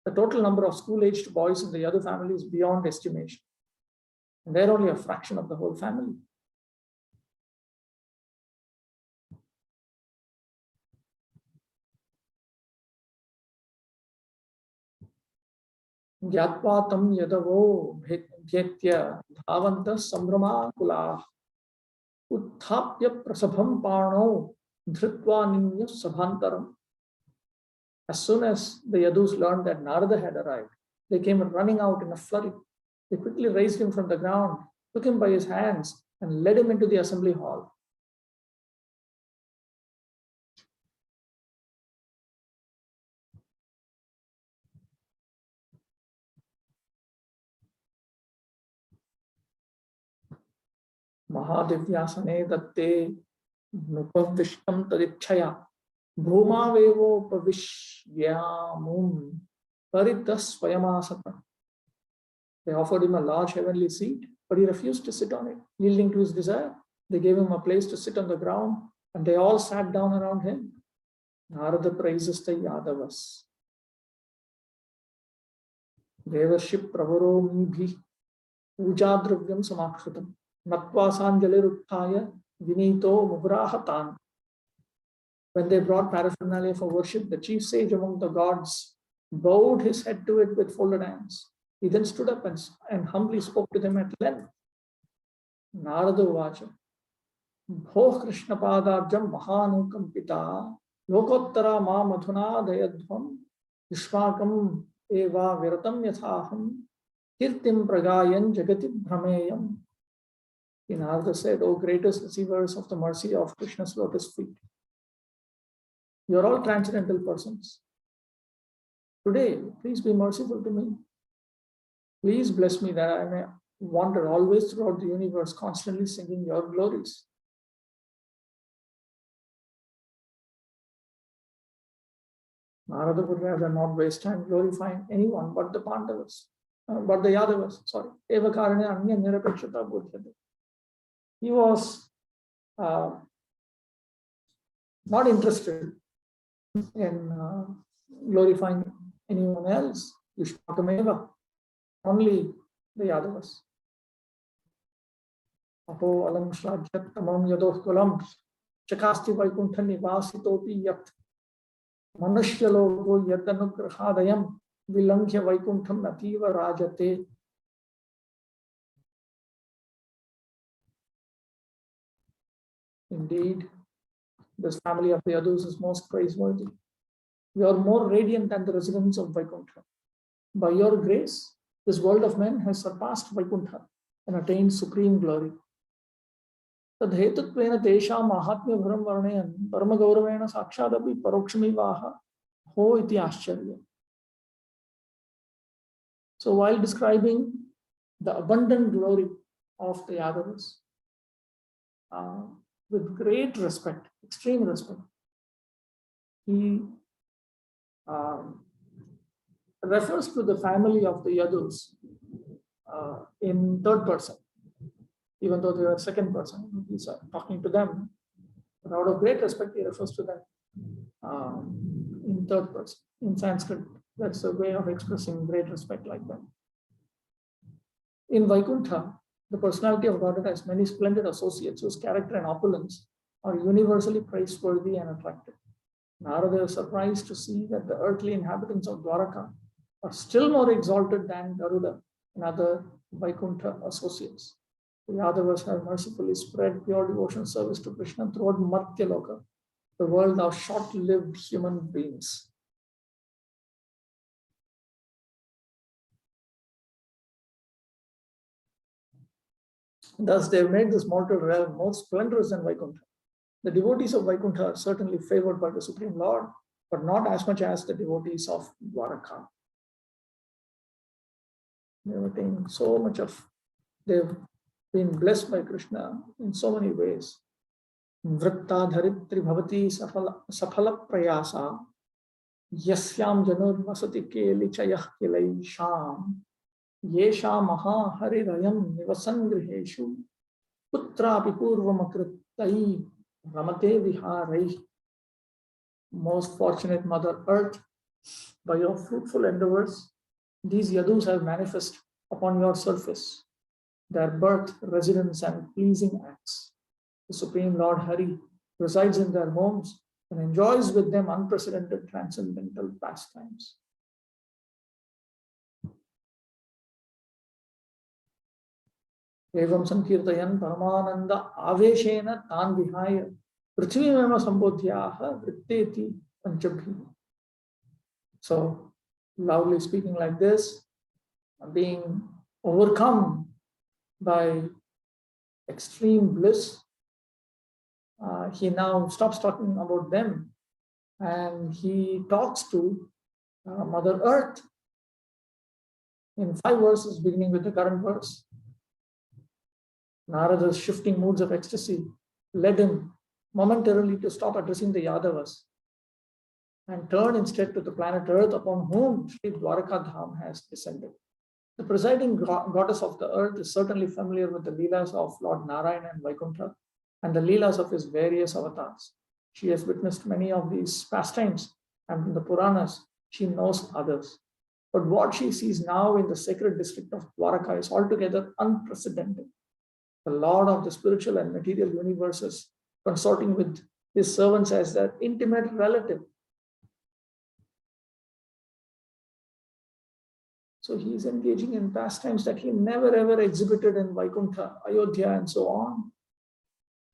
the total number of school-aged boys in the Yadu family is beyond estimation. And they're only a fraction of the whole family. Gyatva tam yadavo bhetya dhavanta sambrama kulah uthapya prasabham parno dhritva ninya sabhantaram. As soon as the Yadus learned that Narada had arrived, they came running out in a flurry. They quickly raised him from the ground, took him by his hands, and led him into the assembly hall. Mahadivyasane datte nupavishtam tadikchaya bhumavevo pavishyamum paritas swayamasata. They offered him a large heavenly seat, but he refused to sit on it, yielding to his desire. They gave him a place to sit on the ground, and they all sat down around him. Narada praises the Yadavas. Devarship pravaro mibhi pujadravyam samakshritam natva sanjaliruttaya vinito mugrahatan. When they brought paraphernalia for worship, the chief sage among the gods bowed his head to it with folded hands. He then stood up and humbly spoke to them at length. Narada Vacha Bho Krishna Padarjam Mahanukam Pita Lokottara Ma Madhuna Dayadhvam Vishmakam Eva Viratam Yathaham Kirtim Pragayan Jagati Bhrameyam. Narada said, O greatest receivers of the mercy of Krishna's lotus feet, you are all transcendental persons. Today, please be merciful to me. Please bless me that I may wander always throughout the universe, constantly singing your glories. Narada would rather not waste time glorifying anyone but the Pandavas, but the Yadavas. Sorry. Eva karane anya nirapekshata buddhyate. He was not interested in glorifying anyone else. Vishmakameva. Only the Yadavas. Aho alam shrajyat tamam yadoh kulam chakasti vaikuntha nivasitopi yat manushya logo yadanugrahadayam vilanghya vaikuntham nativa rajate. Indeed, this family of the Yadus is most praiseworthy. You are more radiant than the residents of Vaikuntha. By your grace, this world of men has surpassed Vaikuntha and attained supreme glory. Tadhetutvena tesha mahatmya bharam varnayan parama gauravena sakshadapi parokshamivaha ho iti ascharya. So while describing the abundant glory of the Yadavas, with great respect, extreme respect, he refers to the family of the Yadus in third person, even though they are second person. He's talking to them, but out of great respect, he refers to them in third person. In Sanskrit, that's a way of expressing great respect like that. In Vaikuntha, the personality of Godhead has many splendid associates whose character and opulence are universally praiseworthy and attractive. Narada is surprised to see that the earthly inhabitants of Dwaraka are still more exalted than Garuda and other Vaikuntha associates. The Yadavas have mercifully spread pure devotion service to Krishna throughout Martyaloka, the world of short-lived human beings. Thus, they have made this mortal realm more splendorous than Vaikuntha. The devotees of Vaikuntha are certainly favored by the Supreme Lord, but not as much as the devotees of Dwaraka. They have attained so much of, they've been blessed by Krishna in so many ways. Vritta dharitri bhavati saphala prayasa yasyam janur vasati keli chayah kilai sham yesha maha harirayam nivasan griheshu putrapi purvamakrittai ramate viharai. Most fortunate Mother Earth, by your fruitful endeavors, these Yadus have manifest upon your surface their birth, residence, and pleasing acts. The Supreme Lord Hari resides in their homes and enjoys with them unprecedented transcendental pastimes. Evam sankirtayan paramananda aveshena tan vihaya prithvimema sambodhyaha vritteti panchabhi. So, loudly speaking like this, being overcome by extreme bliss, he now stops talking about them and he talks to Mother Earth in 5 verses, beginning with the current verse. Narada's shifting moods of ecstasy led him momentarily to stop addressing the Yadavas and turn instead to the planet Earth, upon whom Sri Dwaraka Dham has descended. The presiding goddess of the earth is certainly familiar with the Leelas of Lord Narayana and Vaikuntha and the Leelas of his various avatars. She has witnessed many of these pastimes, and in the Puranas, she knows others. But what she sees now in the sacred district of Dwaraka is altogether unprecedented. The Lord of the spiritual and material universes consorting with his servants as their intimate relative. So he is engaging in pastimes that he never ever exhibited in Vaikuntha, Ayodhya, and so on.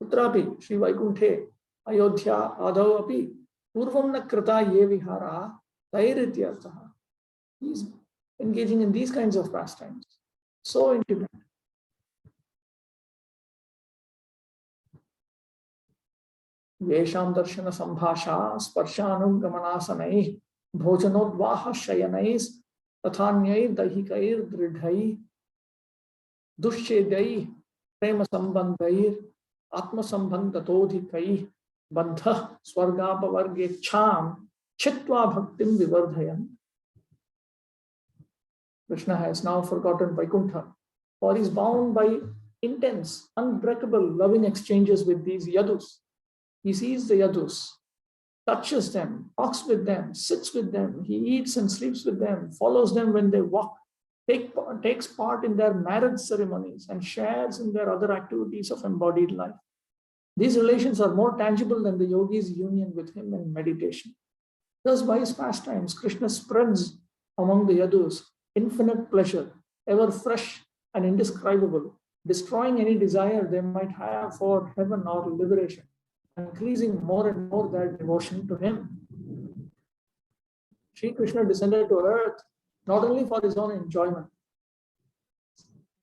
Putrapi, Sri Vaikunthe, Ayodhya, Adhav api, Purvam na krita ye vihara, tairityarthaha. He is engaging in these kinds of pastimes. So intimate. Yesham darshana sambhasha, sparshanum gamanasanai, bhojanodvaha shayanais, Athanyai dahikair dridhai dushchedai prema sambandhair atma sambandhatodhikai bandha swargapavargecham chitva bhaktim vivardhayan. Krishna has now forgotten Vaikuntha, for he is bound by intense, unbreakable, loving exchanges with these Yadus. He sees the Yadus, touches them, talks with them, sits with them, he eats and sleeps with them, follows them when they walk, takes part in their marriage ceremonies, and shares in their other activities of embodied life. These relations are more tangible than the yogi's union with him in meditation. Thus, by his pastimes, Krishna spreads among the Yadus infinite pleasure, ever fresh and indescribable, destroying any desire they might have for heaven or liberation, increasing more and more their devotion to him. Sri Krishna descended to earth not only for his own enjoyment,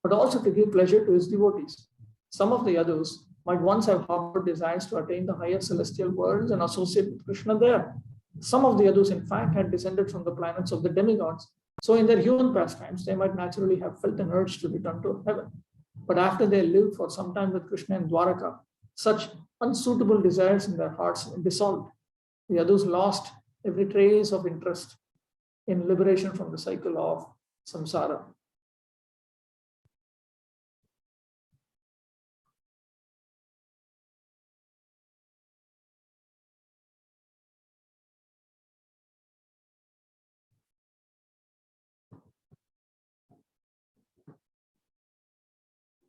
but also to give pleasure to his devotees. Some of the Yadus might once have harbored desires to attain the higher celestial worlds and associate with Krishna there. Some of the Yadus, in fact, had descended from the planets of the demigods So in their human pastimes, they might naturally have felt an urge to return to heaven. But after they lived for some time with Krishna in Dwaraka, such unsuitable desires in their hearts dissolved. The Yadus lost every trace of interest in liberation from the cycle of samsara.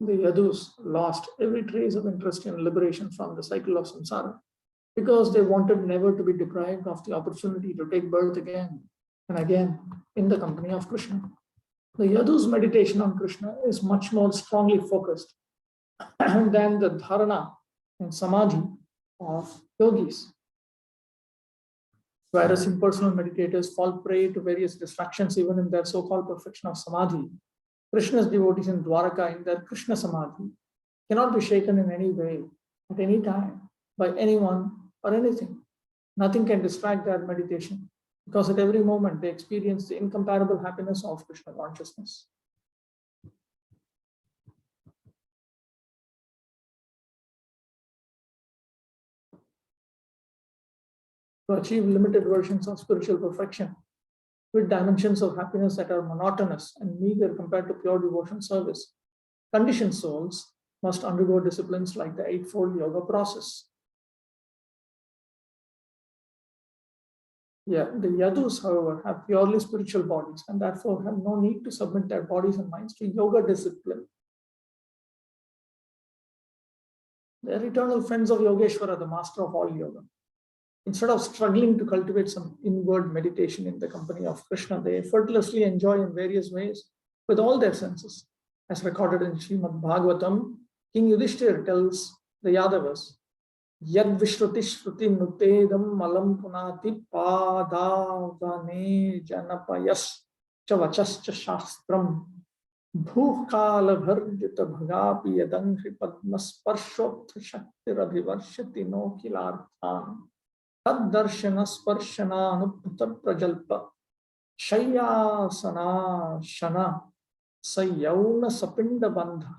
The Yadus lost every trace of interest in liberation from the cycle of samsara because they wanted never to be deprived of the opportunity to take birth again and again in the company of Krishna. The Yadu's meditation on Krishna is much more strongly focused than the dharana and samadhi of yogis. Whereas impersonal meditators fall prey to various distractions even in their so-called perfection of samadhi, Krishna's devotees in Dwaraka in their Krishna samadhi cannot be shaken in any way, at any time, by anyone or anything. Nothing can distract their meditation because at every moment they experience the incomparable happiness of Krishna consciousness. To achieve limited versions of spiritual perfection, with dimensions of happiness that are monotonous and meager compared to pure devotion service, conditioned souls must undergo disciplines like the Eightfold Yoga process. The Yadus, however, have purely spiritual bodies and therefore have no need to submit their bodies and minds to yoga discipline. They are eternal friends of Yogeshwara, the master of all yoga. Instead of struggling to cultivate some inward meditation in the company of Krishna, they effortlessly enjoy in various ways with all their senses. As recorded in Srimad Bhagavatam, King Yudhishthir tells the Yadavas, Yad Vishruti Shruti Nutedam Malam Punati Padavane Janapayas Chavachascha Shastram Bhukala Bharjita Bhagapi Yadankri Padmasparshot Shakti Radhivarshati No Kilarthan Taddarshana Sparshana Anubhuta Prajalpa Shayasana Shana Sayauna Sapinda Bandha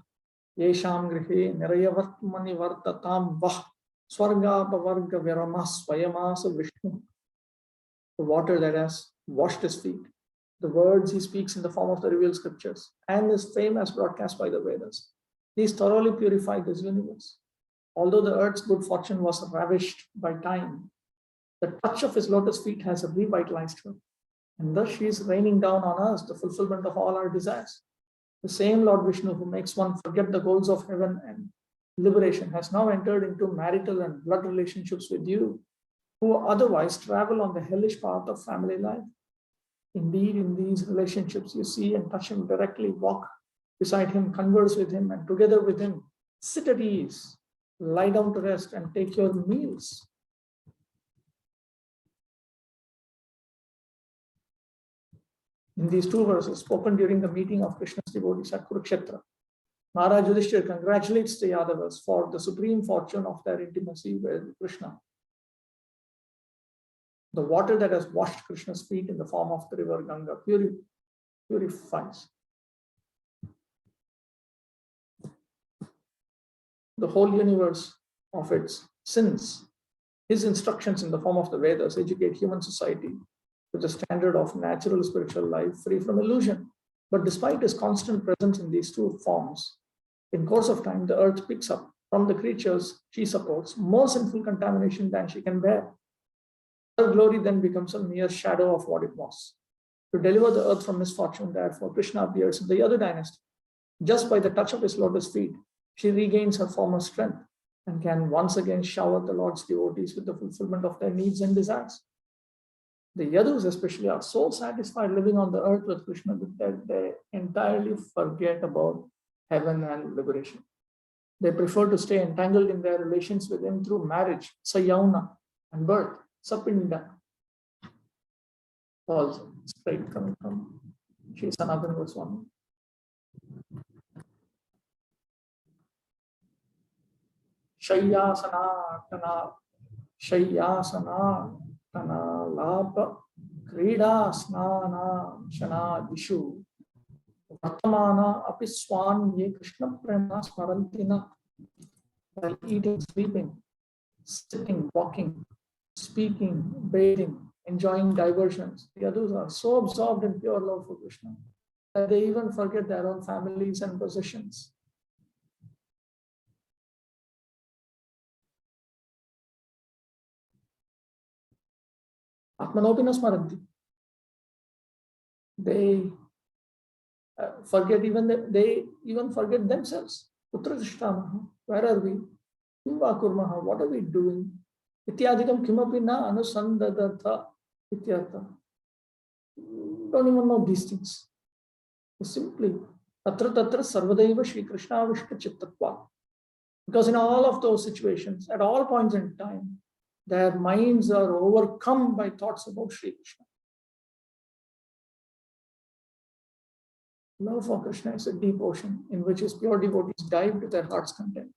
Yesham Grihe Nirayavatmani Vartatam Vah Swarga Pavarga Virama Swayamasa Vishnu. The water that has washed his feet, the words he speaks in the form of the revealed scriptures, and his fame as broadcast by the Vedas. These thoroughly purify this universe. Although the earth's good fortune was ravished by time, the touch of his lotus feet has revitalized her, and thus she is raining down on us the fulfillment of all our desires. The same Lord Vishnu who makes one forget the goals of heaven and liberation has now entered into marital and blood relationships with you, who otherwise travel on the hellish path of family life. Indeed, in these relationships, you see and touch him directly, walk beside him, converse with him, and together with him, sit at ease, lie down to rest, and take your meals. In these two verses, spoken during the meeting of Krishna's devotees at Kurukshetra, Maharaj Yudhishthira congratulates the Yadavas for the supreme fortune of their intimacy with Krishna. The water that has washed Krishna's feet in the form of the river Ganga purifies the whole universe of its sins. His instructions in the form of the Vedas educate human society with the standard of natural spiritual life free from illusion. But despite his constant presence in these two forms, in course of time, the earth picks up from the creatures she supports more sinful contamination than she can bear. Her glory then becomes a mere shadow of what it was. To deliver the earth from misfortune, therefore, Krishna appears in the Yadu dynasty. Just by the touch of his lotus feet, she regains her former strength and can once again shower the Lord's devotees with the fulfillment of their needs and desires. The Yadus especially are so satisfied living on the earth with Krishna that they entirely forget about heaven and liberation. They prefer to stay entangled in their relations with him through marriage, sayauna, and birth, sapinda. Also straight coming from Sri Sanatana Goswami. Shayasana, Shayasana, Lapa Krida Snana Shana Dishu Vartamana Apiswan Ye Krishna Prema Smarantina while eating, sleeping, sitting, walking, speaking, bathing, enjoying diversions. The others are so absorbed in pure love for Krishna that they even forget their own families and possessions. Atmanopina Smaranti. They forget they even forget themselves. Putra Tishtamaha, where are we? Kimva Kurmaha, what are we doing? Ityadikam Kimapi na Anusandadatha Ityartha. Don't even know these things. Simply Tatra Tatra Sarvadaiva Shri Krishna Vishka Chittatva. Because in all of those situations, at all points in time, their minds are overcome by thoughts about Shri Krishna. Love for Krishna is a deep ocean in which his pure devotees dive to their heart's content.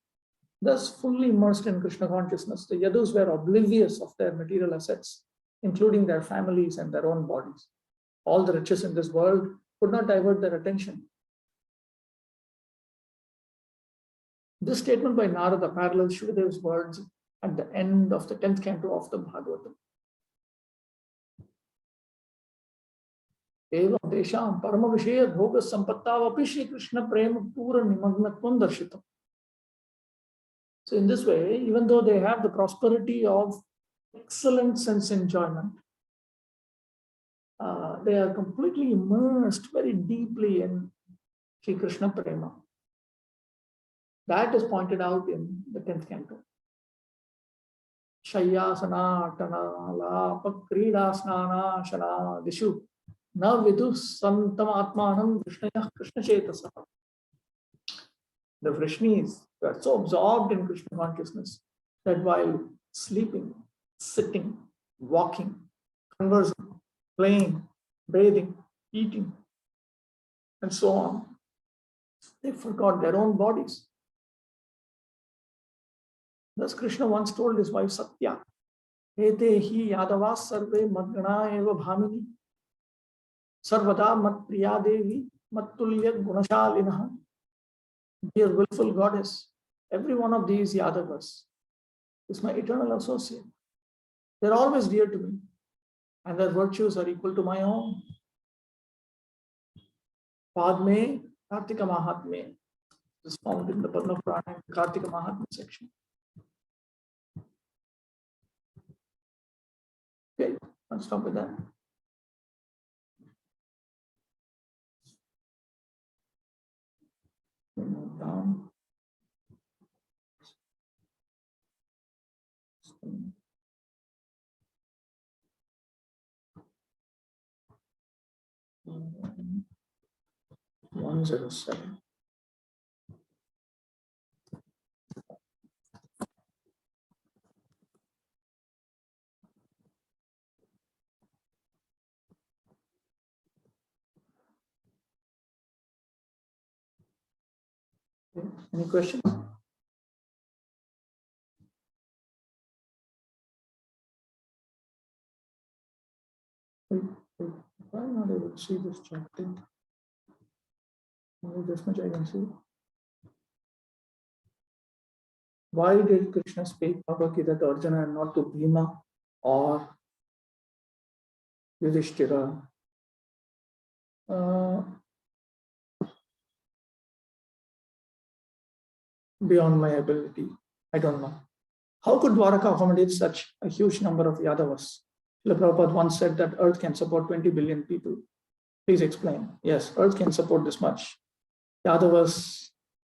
Thus, fully immersed in Krishna consciousness, the Yadus were oblivious of their material assets, including their families and their own bodies. All the riches in this world could not divert their attention. This statement by Narada parallels Shukadev's words at the end of the 10th canto of the Bhagavatam. Evam desham parama vishaya bhoga sampattavapi Shri Krishna prema pura nimagnatvam darshitam. So in this way, even though they have the prosperity of excellent sense enjoyment, they are completely immersed very deeply in Shri Krishna prema. That is pointed out in the 10th canto. Shayyasana, Tana, Lapa, Krida, Snana, Shana, Dishu, Na Vidu, Santam Atmanam, Krishnaya, Krishna Chetasa. The Vrishnis were so absorbed in Krishna consciousness that while sleeping, sitting, walking, conversing, playing, bathing, eating, and so on, they forgot their own bodies. Thus, Krishna once told his wife Satya, Ete hi yadavas sarve madgana eva bhamini, sarvada mat priya devi, mattulya gunashalinaha. Dear willful goddess, every one of these Yadavas is my eternal associate. They're always dear to me, and their virtues are equal to my own. Padme Kartika Mahatme is found in the Padma Purana, Kartika Mahatme section. Okay, I'll stop with that. Down. Um, 107. Okay. Any questions? Why am I not able to see this chapter? Only this much I can see. Why did Krishna speak Bhagavad Gita to Arjuna and not to Bhima or Yudhishthira? Beyond my ability, I don't know. How could Dwaraka accommodate such a huge number of Yadavas? Srila Prabhupada once said that Earth can support 20 billion people. Please explain. Yes, Earth can support this much. Yadavas,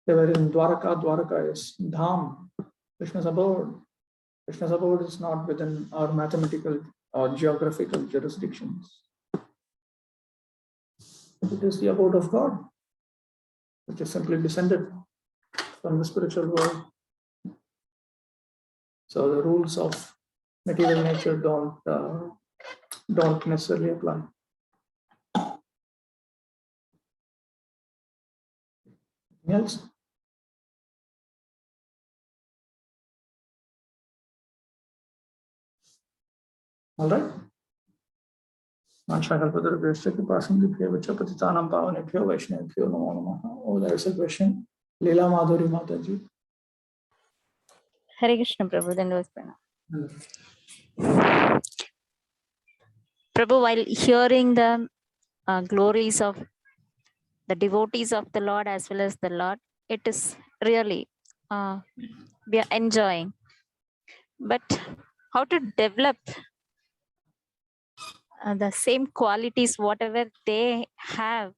they were in Dwaraka. Dwaraka is Dham, Krishna's abode. Krishna's abode is not within our mathematical or geographical jurisdictions. It is the abode of God, which is simply descended from the spiritual world. So the rules of material nature don't necessarily apply. Anything else? All right. Oh, there's a question. Leela Madhuri Mataji. Hare Krishna, Prabhu. Then was Prabhu, while hearing the glories of the devotees of the Lord as well as the Lord, it is really we are enjoying. But how to develop the same qualities, whatever they have,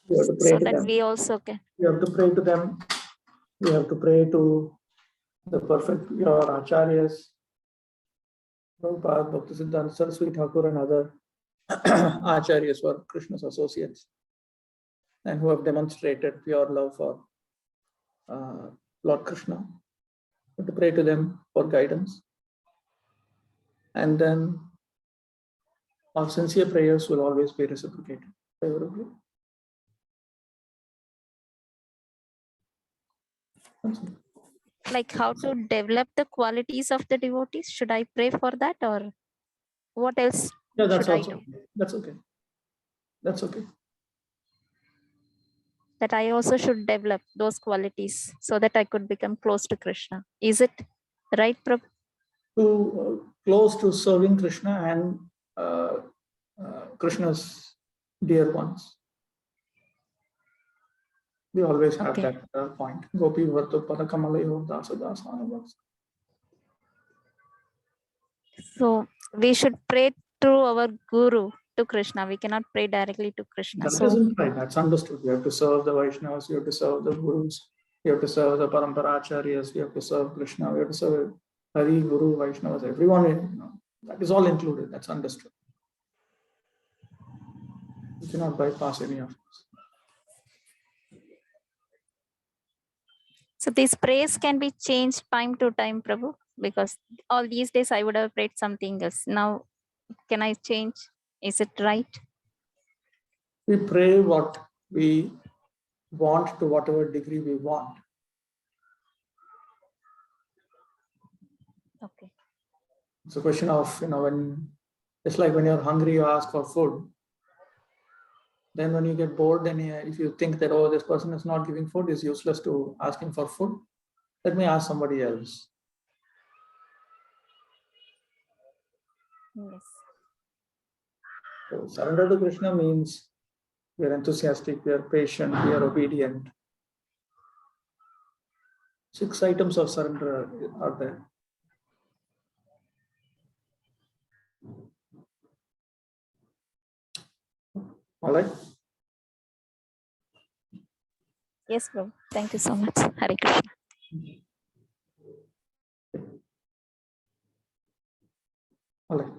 You have to pray so to that them. we also can. You have to pray to them. You have to pray to the perfect, your acharyas, Prabhupada, Bhaktisiddhanta Saraswati Thakur, and other acharyas who are Krishna's associates and who have demonstrated pure love for Lord Krishna. You have to pray to them for guidance. And then our sincere prayers will always be reciprocated favorably. Like how to develop the qualities of the devotees? Should I pray for that, or what else should I do? That's okay. That's okay. That I also should develop those qualities so that I could become close to Krishna. Is it right, Prabhu? To close to serving Krishna and Krishna's dear ones. We always have that point. Gopi Vartu Padakamalayo Dasa Dasa. So we should pray through our guru to Krishna. We cannot pray directly to Krishna. That isn't right. That's understood. You have to serve the Vaishnavas, you have to serve the Gurus, you have to serve the Paramparacharyas, you have to serve Krishna, you have to serve Hari, Guru, Vaishnavas, everyone, that is all included. That's understood. You cannot bypass any of this. So these prayers can be changed time to time, Prabhu, because all these days I would have prayed something else. Now, can I change? Is it right? We pray what we want to whatever degree we want. Okay. It's a question of, when it's like when you're hungry, you ask for food. Then when you get bored, then if you think that, oh, this person is not giving food, it's useless to ask him for food, let me ask somebody else. Yes. So surrender to Krishna means we are enthusiastic, we are patient, we are obedient. 6 items of surrender are there. All right. Yes, Prabhu. Thank you so much. Hare Krishna. All right.